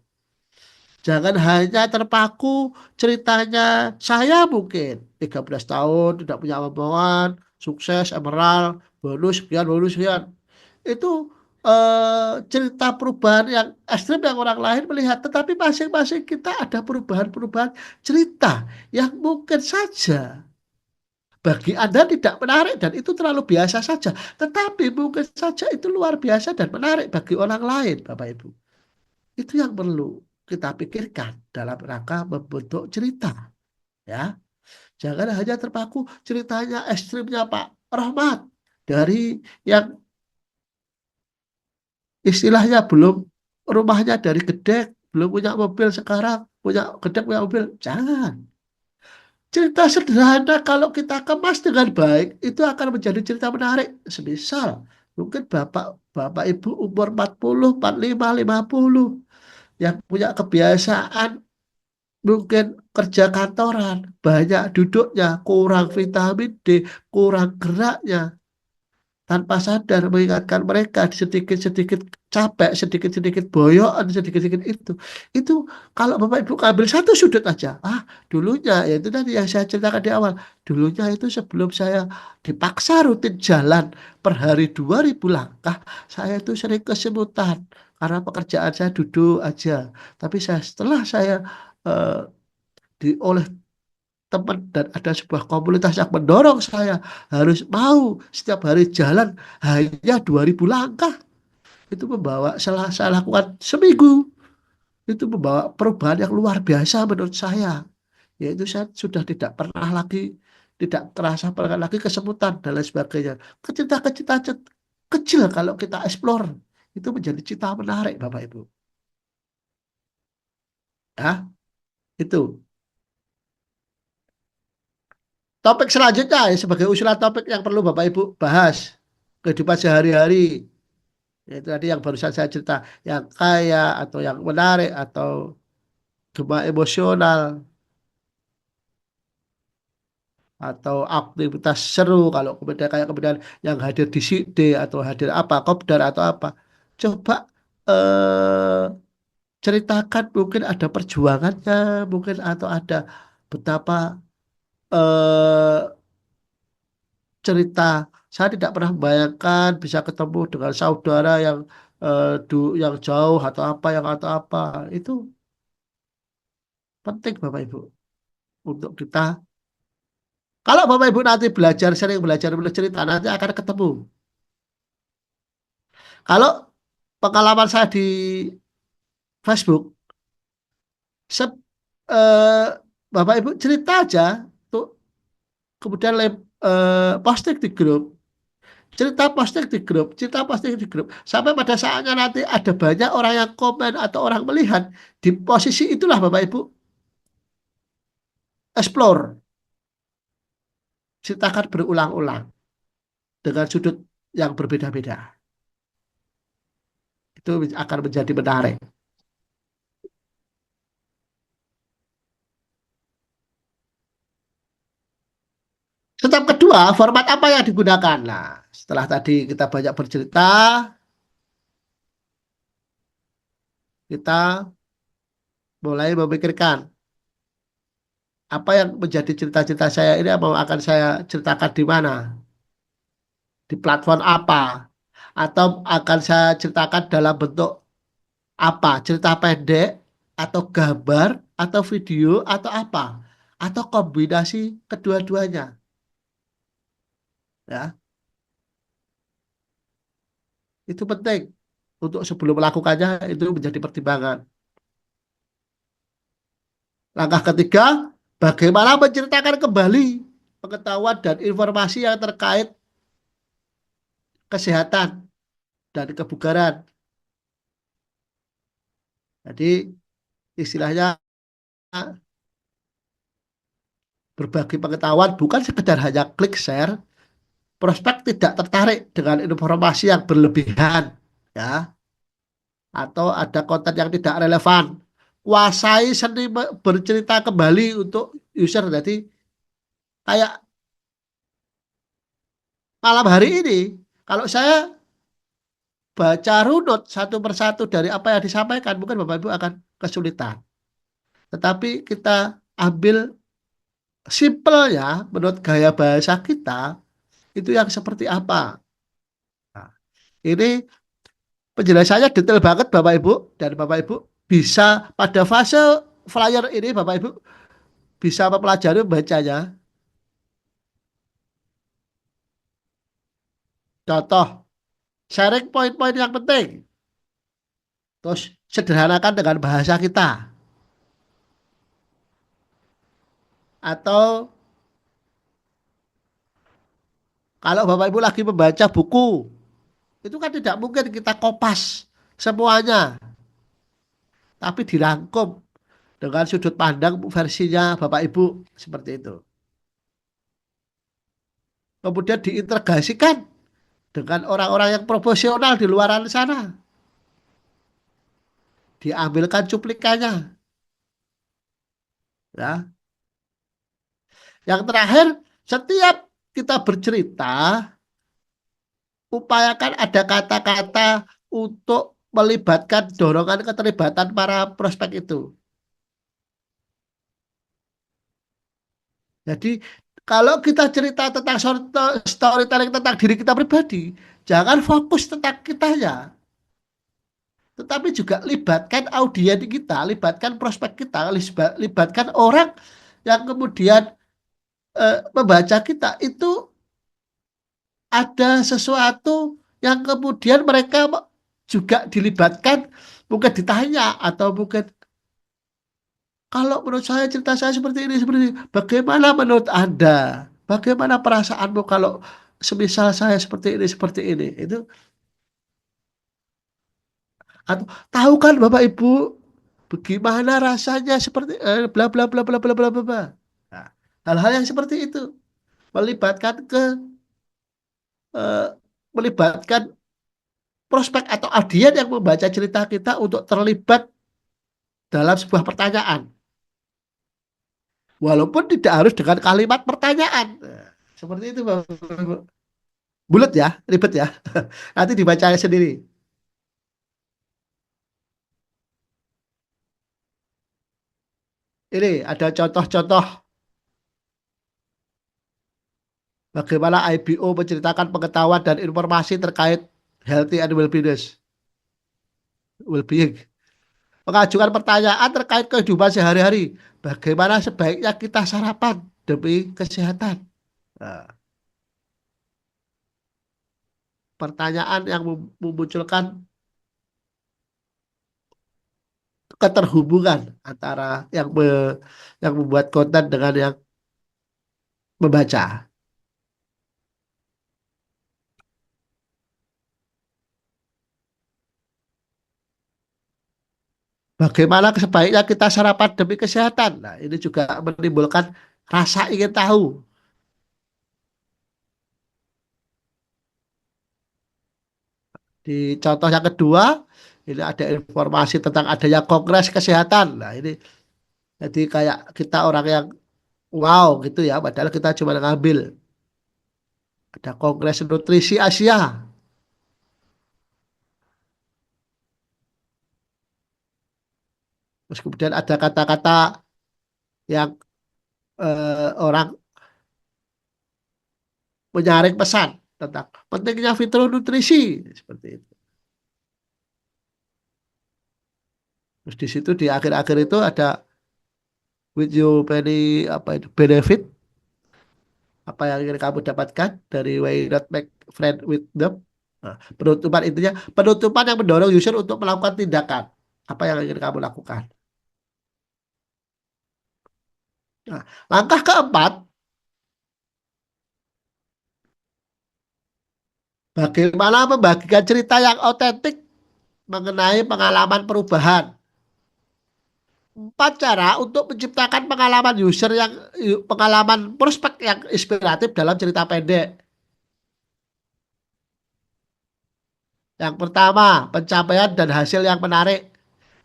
Jangan hanya terpaku ceritanya saya mungkin 13 tahun tidak punya omongan, sukses, emerald, bonus sekian. Itu cerita perubahan yang ekstrim yang orang lain melihat, tetapi masing-masing kita ada perubahan-perubahan cerita yang mungkin saja bagi Anda tidak menarik dan itu terlalu biasa saja, tetapi mungkin saja itu luar biasa dan menarik bagi orang lain, Bapak Ibu. Itu yang perlu kita pikirkan dalam rangka membentuk cerita, ya. Jangan hanya terpaku ceritanya ekstrimnya Pak Rahmat dari yang istilahnya belum rumahnya dari gedek, belum punya mobil sekarang, punya gedek punya mobil. Jangan. Cerita sederhana kalau kita kemas dengan baik itu akan menjadi cerita menarik. Semisal mungkin Bapak Ibu umur 40, 45, 50 yang punya kebiasaan mungkin kerja kantoran, banyak duduknya, kurang vitamin D, kurang geraknya, tanpa sadar mengingatkan mereka sedikit-sedikit capek, sedikit-sedikit boyoan, sedikit-sedikit itu. Itu kalau Bapak Ibu ambil satu sudut aja. Dulunya, ya itu tadi yang saya ceritakan di awal. Dulunya itu sebelum saya dipaksa rutin jalan per hari 2.000 langkah, saya itu sering kesemutan. Karena pekerjaan saya duduk aja. Tapi setelah saya eh, oleh teman dan ada sebuah komunitas yang mendorong saya harus mau setiap hari jalan hanya 2.000 langkah, itu membawa saya lakukan seminggu, itu membawa perubahan yang luar biasa menurut saya, yaitu saya sudah tidak pernah lagi, tidak terasa pernah lagi kesemutan dan lain sebagainya. Kecita-kecita kecil kalau kita explore itu menjadi cita menarik, Bapak Ibu, ya. Itu topik selanjutnya ya, sebagai usulan topik yang perlu Bapak Ibu bahas kehidupan sehari-hari. Itu tadi yang barusan saya cerita, yang kaya atau yang menarik atau gempa emosional atau aktivitas seru, kalau kemudian kayak kemudian yang hadir di SID atau hadir apa kopdar atau apa, coba eh, ceritakan mungkin ada perjuangannya, mungkin atau ada betapa eh, cerita saya tidak pernah membayangkan bisa ketemu dengan saudara yang yang jauh atau apa itu penting Bapak Ibu untuk kita. Kalau Bapak Ibu nanti belajar, sering belajar menulis cerita, nanti akan ketemu. Kalau pengalaman saya di Facebook. Sep, eh, Bapak Ibu cerita aja tuh, kemudian posting di grup, cerita posting di grup, cerita posting di grup, sampai pada saatnya nanti ada banyak orang yang komen atau orang melihat, di posisi itulah Bapak Ibu explore, ceritakan berulang-ulang dengan sudut yang berbeda-beda. Itu akan menjadi menarik. Tetap kedua, format apa yang digunakan? Nah, setelah tadi kita banyak bercerita, kita mulai memikirkan apa yang menjadi cerita-cerita saya ini, mau akan saya ceritakan di mana, di platform apa, atau akan saya ceritakan dalam bentuk apa, cerita pendek, atau gambar, atau video, atau apa, atau kombinasi kedua-duanya, ya. Itu penting untuk sebelum melakukannya, itu menjadi pertimbangan. Langkah ketiga, bagaimana menceritakan kembali pengetahuan dan informasi yang terkait kesehatan dan kebugaran. Jadi istilahnya berbagi pengetahuan bukan sekedar hanya klik share, prospek tidak tertarik dengan informasi yang berlebihan, ya, atau ada konten yang tidak relevan. Kuasai seni bercerita kembali untuk user. Jadi kayak malam hari ini, kalau saya baca runut satu persatu dari apa yang disampaikan, mungkin Bapak Ibu akan kesulitan. Tetapi kita ambil simpelnya menurut gaya bahasa kita, itu yang seperti apa. Nah, ini penjelasannya detail banget Bapak Ibu, dan Bapak Ibu bisa pada fase flyer ini Bapak Ibu bisa mempelajari membacanya. Contoh, sharing poin-poin yang penting. Terus sederhanakan dengan bahasa kita. Atau kalau Bapak Ibu lagi membaca buku, itu kan tidak mungkin kita kopas semuanya, tapi dirangkum dengan sudut pandang versinya Bapak Ibu seperti itu. Kemudian diintegrasikan dengan orang-orang yang profesional di luar sana. Diambilkan cuplikannya, ya. Yang terakhir, setiap kita bercerita, upayakan ada kata-kata untuk melibatkan dorongan keterlibatan para prospek itu. Jadi kalau kita cerita tentang storytelling tentang diri kita pribadi, jangan fokus tentang kitanya, tetapi juga libatkan audiens kita, libatkan prospek kita, libatkan orang yang kemudian membaca kita itu, ada sesuatu yang kemudian mereka juga dilibatkan, mungkin ditanya atau mungkin kalau menurut saya cerita saya seperti ini, bagaimana menurut Anda? Bagaimana perasaanmu kalau semisal saya seperti ini? Itu atau tahu kan Bapak Ibu bagaimana rasanya seperti bla bla bla bla bla bla bla. Bla. Nah, hal-hal yang seperti itu melibatkan eh, melibatkan prospek atau audiens yang membaca cerita kita untuk terlibat dalam sebuah pertanyaan. Walaupun tidak harus dengan kalimat pertanyaan. Nah, seperti itu Bapak Ibu. Bulat ya, ribet ya. Nanti dibaca sendiri. Ini ada contoh-contoh bagaimana IBO menceritakan pengetahuan dan informasi terkait healthy and well-being. Mengajukan pertanyaan terkait kehidupan sehari-hari. Bagaimana sebaiknya kita sarapan demi kesehatan. Nah, pertanyaan yang memunculkan keterhubungan antara yang membuat konten dengan yang membaca. Bagaimana sebaiknya kita sarapan demi kesehatan? Nah, ini juga menimbulkan rasa ingin tahu. Di contoh yang kedua, ini ada informasi tentang adanya kongres kesehatan. Nah, ini jadi kayak kita orang yang wow gitu ya, padahal kita cuma ngambil ada kongres nutrisi Asia. Terus kemudian ada kata-kata yang orang menyaring pesan tentang pentingnya fitonutrisi seperti itu. Terus di situ di akhir-akhir itu ada with you many apa itu benefit apa yang ingin kamu dapatkan dari why not make friend with them. Nah, penutupan intinya penutupan yang mendorong user untuk melakukan tindakan apa yang ingin kamu lakukan. Nah, langkah keempat, bagaimana membagikan cerita yang otentik mengenai pengalaman perubahan. Empat cara untuk menciptakan pengalaman user yang pengalaman prospek yang inspiratif dalam cerita pendek. Yang pertama, pencapaian dan hasil yang menarik.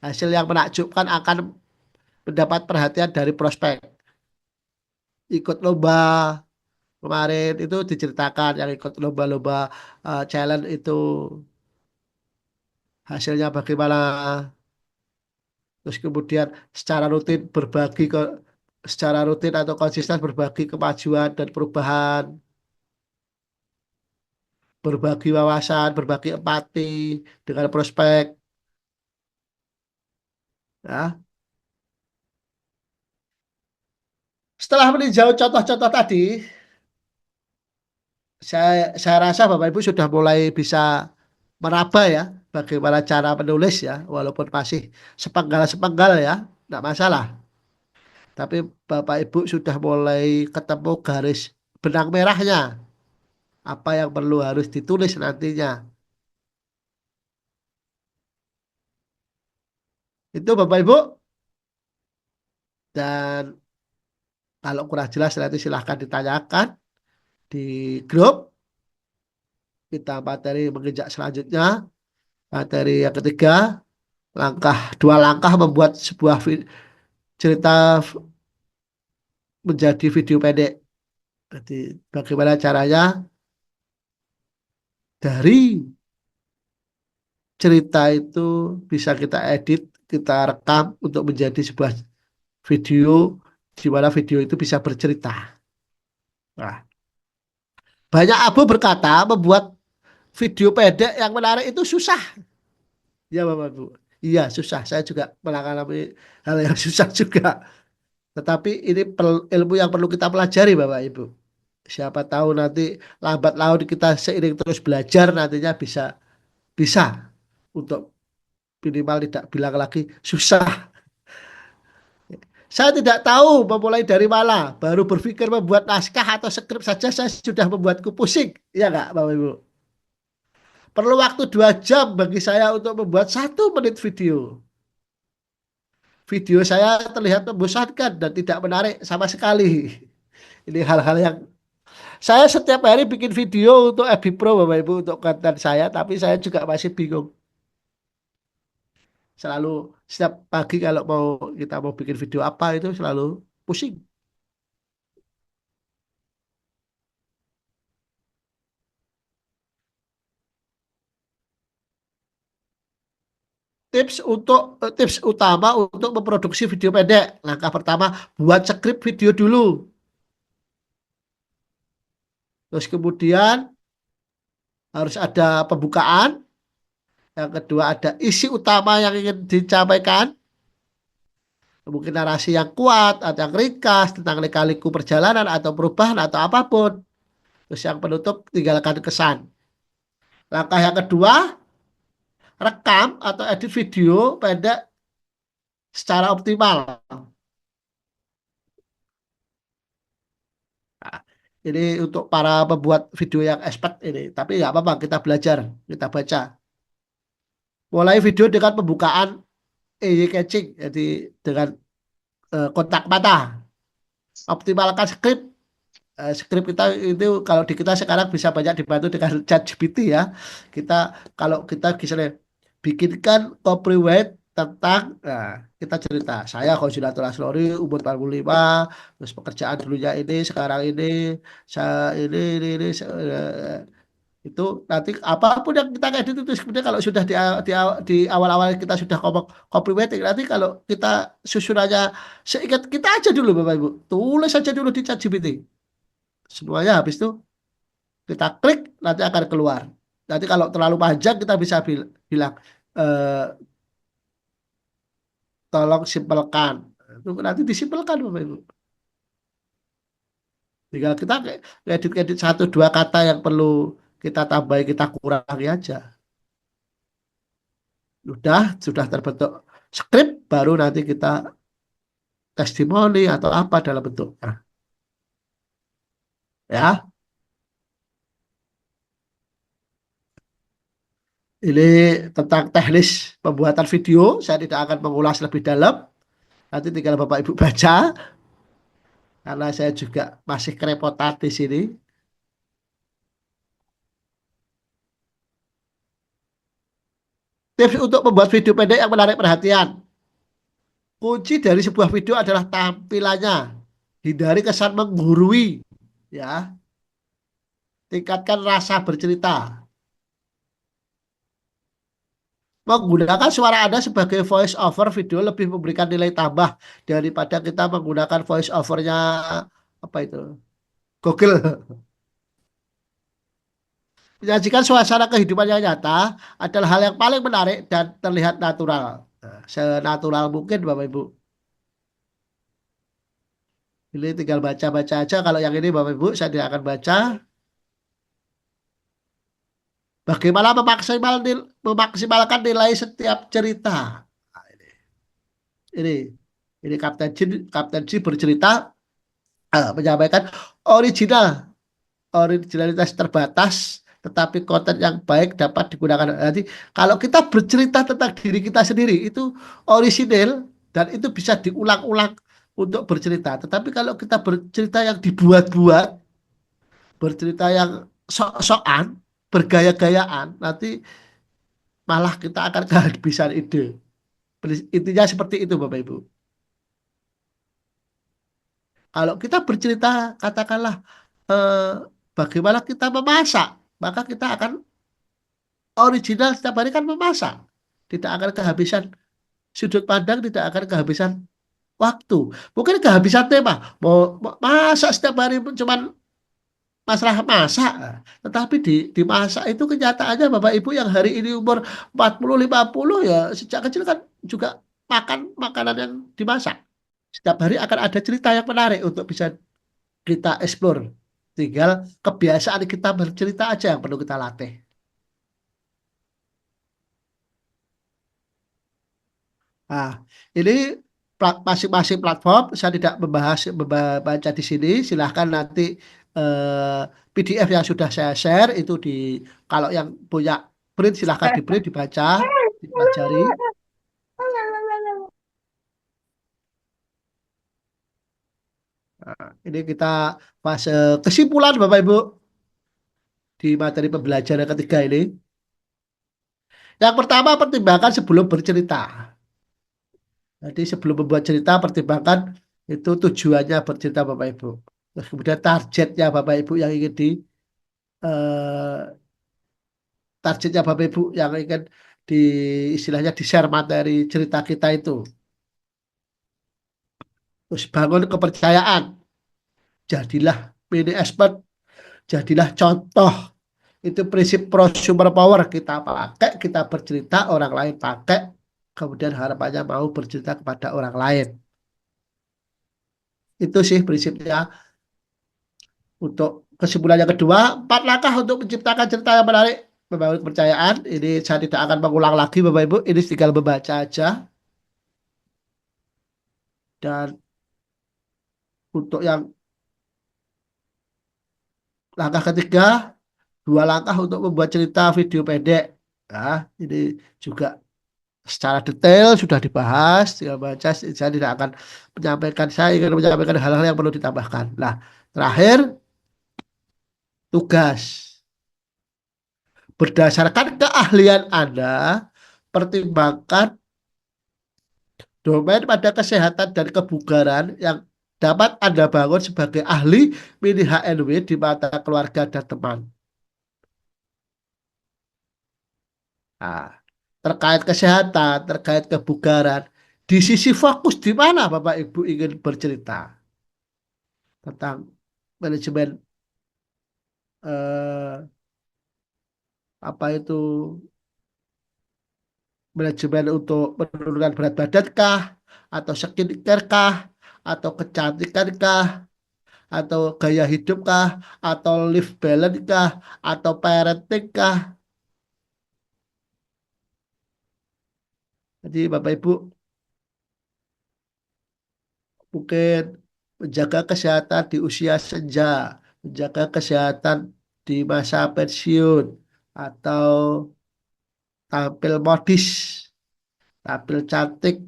Hasil yang menakjubkan akan mendapat perhatian dari prospek. Ikut lomba kemarin itu diceritakan yang ikut lomba-lomba challenge itu hasilnya bagaimana. Terus kemudian secara rutin atau konsisten berbagi kemajuan dan perubahan, berbagi wawasan, berbagi empati dengan prospek. Ya. Setelah meninjau contoh-contoh tadi, saya rasa Bapak Ibu sudah mulai bisa meraba ya bagaimana cara menulis ya, walaupun masih sepenggal-sepenggal ya, tidak masalah. Tapi Bapak Ibu sudah mulai ketemu garis benang merahnya, apa yang perlu harus ditulis nantinya. Itu Bapak Ibu, dan kalau kurang jelas nanti silahkan ditanyakan di grup. Kita materi menginjak selanjutnya, materi yang ketiga, dua langkah membuat sebuah cerita menjadi video pendek. Jadi bagaimana caranya dari cerita itu bisa kita edit, kita rekam untuk menjadi sebuah video di mana video itu bisa bercerita. Nah, banyak abu berkata membuat video pendek yang menarik itu susah. Ya Bapak Ibu. Iya susah. Saya juga mengalami hal yang susah juga. Tetapi ini ilmu yang perlu kita pelajari Bapak Ibu. Siapa tahu nanti lambat laun kita seiring terus belajar nantinya bisa bisa untuk minimal tidak bilang lagi susah. Saya tidak tahu memulai dari mana. Baru berpikir membuat naskah atau skrip saja saya sudah membuatku pusing. Iya nggak Bapak Ibu? Perlu waktu 2 jam bagi saya untuk membuat 1 menit video. Video saya terlihat membosankan dan tidak menarik sama sekali. Ini hal-hal yang saya setiap hari bikin video untuk FB Pro Bapak Ibu untuk konten saya, tapi saya juga masih bingung. Selalu setiap pagi kalau kita mau bikin video apa itu selalu pusing. Tips utama untuk memproduksi video pendek. Langkah pertama, buat skrip video dulu. Terus kemudian harus ada pembukaan. Yang kedua ada isi utama yang ingin disampaikan. Mungkin narasi yang kuat atau yang ringkas tentang lika-liku perjalanan atau perubahan atau apapun. Terus yang penutup tinggalkan kesan. Langkah yang kedua, rekam atau edit video pendek secara optimal. Nah, ini untuk para pembuat video yang expert ini. Tapi nggak apa-apa, kita belajar, kita baca. Mulai video dengan pembukaan eye catching, jadi dengan kontak mata. Optimalkan skrip. Skrip kita itu kalau di kita sekarang bisa banyak dibantu dengan ChatGPT ya. Kita kalau kita misalnya bikinkan copyright tentang kita cerita saya Konsilator Aslori umur 45 terus pekerjaan dulunya ini sekarang ini saya itu nanti apapun yang kita edit itu sebenarnya kalau sudah di awal-awal kita sudah ngomong copywriting nanti kalau kita susunannya seingat kita aja dulu Bapak Ibu tulis aja dulu di ChatGPT semuanya habis itu kita klik nanti akan keluar nanti kalau terlalu panjang kita bisa bilang eh, tolong simpelkan itu nanti disimpelkan Bapak Ibu tinggal kita edit-edit satu dua kata yang perlu kita tambahi kita kurangi aja sudah terbentuk skrip baru nanti kita testimoni atau apa dalam bentuknya ya ini tentang teknis pembuatan video saya tidak akan mengulas lebih dalam nanti tinggal Bapak Ibu baca karena saya juga masih kerepotan di sini tips untuk membuat video pendek yang menarik perhatian kunci dari sebuah video adalah tampilannya hindari kesan menggurui ya tingkatkan rasa bercerita menggunakan suara Anda sebagai voice over video lebih memberikan nilai tambah daripada kita menggunakan voice overnya apa itu Google. Menyajikan suasana kehidupan yang nyata adalah hal yang paling menarik dan terlihat natural. Nah, senatural mungkin Bapak Ibu. Ini tinggal baca-baca aja. Kalau yang ini Bapak Ibu saya tidak akan baca. Bagaimana memaksimalkan nilai setiap cerita. Nah, ini Kapten Jin bercerita menyampaikan original originalitas terbatas tetapi konten yang baik dapat digunakan nanti kalau kita bercerita tentang diri kita sendiri itu orisinil dan itu bisa diulang-ulang untuk bercerita tetapi kalau kita bercerita yang dibuat-buat bercerita yang sok-sokan bergaya-gayaan nanti malah kita akan kehabisan ide intinya seperti itu Bapak Ibu kalau kita bercerita katakanlah eh, bagaimana kita memasak maka kita akan original setiap hari kan memasak. Tidak akan kehabisan sudut pandang, tidak akan kehabisan waktu. Mungkin kehabisan tema. Mau masak setiap hari pun cuman masalah masak. Tetapi di masak itu kenyataannya Bapak Ibu yang hari ini umur 40 50 ya sejak kecil kan juga makan makanan yang dimasak. Setiap hari akan ada cerita yang menarik untuk bisa kita explore. Tinggal kebiasaan kita bercerita aja yang perlu kita latih. Nah, ini masing-masing platform saya tidak membahas membaca di sini. Silahkan nanti PDF yang sudah saya share itu di kalau yang punya print silahkan di print dibaca, dipelajari. Nah, ini kita fase kesimpulan Bapak Ibu di materi pembelajaran ketiga ini. Yang pertama pertimbangkan sebelum bercerita. Jadi sebelum membuat cerita pertimbangkan itu tujuannya bercerita Bapak Ibu. Terus kemudian targetnya Bapak Ibu yang ingin di eh, targetnya Bapak Ibu yang ingin di istilahnya di share materi cerita kita itu. Terus bangun kepercayaan. Jadilah mini expert, jadilah contoh. Itu prinsip prosumer power kita pakai, kita bercerita orang lain pakai, kemudian harapannya mau bercerita kepada orang lain. Itu sih prinsipnya untuk kesimpulan yang kedua, 4 langkah untuk menciptakan cerita yang menarik, membangun kepercayaan. Ini saya tidak akan mengulang lagi Bapak Ibu, ini tinggal membaca aja. Dan untuk yang langkah ketiga, 2 langkah untuk membuat cerita video pendek. Nah, ini juga secara detail sudah dibahas. Tinggal baca, saya tidak akan menyampaikan, saya ingin menyampaikan hal-hal yang perlu ditambahkan. Nah, terakhir, tugas. Berdasarkan keahlian Anda, pertimbangkan domain pada kesehatan dan kebugaran yang dapat Anda bangun sebagai ahli mini HNW di mata keluarga dan teman. Nah, terkait kesehatan, terkait kebugaran, di sisi fokus di mana Bapak Ibu ingin bercerita tentang manajemen apa itu manajemen untuk menurunkan berat badan kah, atau skincare kah, atau kecantikan kah, atau gaya hidup kah, atau life balance kah, atau parenting kah. Jadi Bapak Ibu mungkin menjaga kesehatan di usia senja, menjaga kesehatan di masa pensiun, atau tampil modis, tampil cantik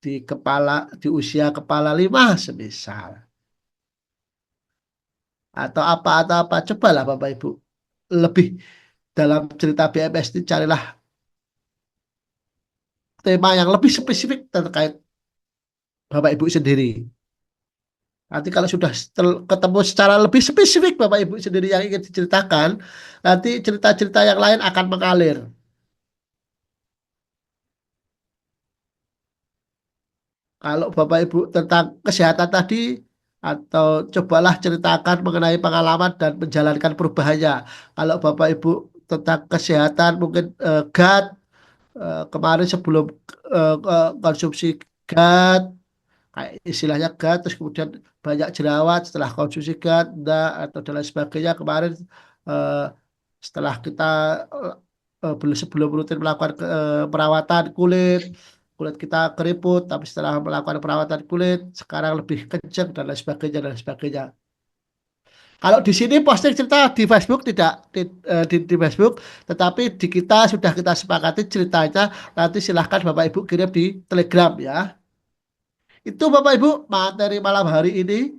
di usia kepala 5 semisal. Atau apa, cobalah Bapak Ibu lebih dalam cerita BMS ini carilah tema yang lebih spesifik terkait Bapak Ibu sendiri. Nanti kalau sudah ketemu secara lebih spesifik Bapak Ibu sendiri yang ingin diceritakan, nanti cerita-cerita yang lain akan mengalir. Kalau Bapak Ibu tentang kesehatan tadi, atau cobalah ceritakan mengenai pengalaman dan menjalankan perubahannya. Kalau Bapak Ibu tentang kesehatan mungkin GAT, kemarin sebelum konsumsi GAT, kayak istilahnya GAT, terus kemudian banyak jerawat setelah konsumsi GAT, enggak, atau dan lain sebagainya. Kemarin eh, setelah kita sebelum rutin melakukan perawatan kulit, kulit kita keriput, tapi setelah melakukan perawatan kulit sekarang lebih kencang dan lain sebagainya dan lain sebagainya. Kalau di sini posting cerita di Facebook tidak di Facebook, tetapi di kita sudah kita sepakati ceritanya, nanti silahkan Bapak Ibu kirim di Telegram ya. Itu Bapak Ibu materi malam hari ini.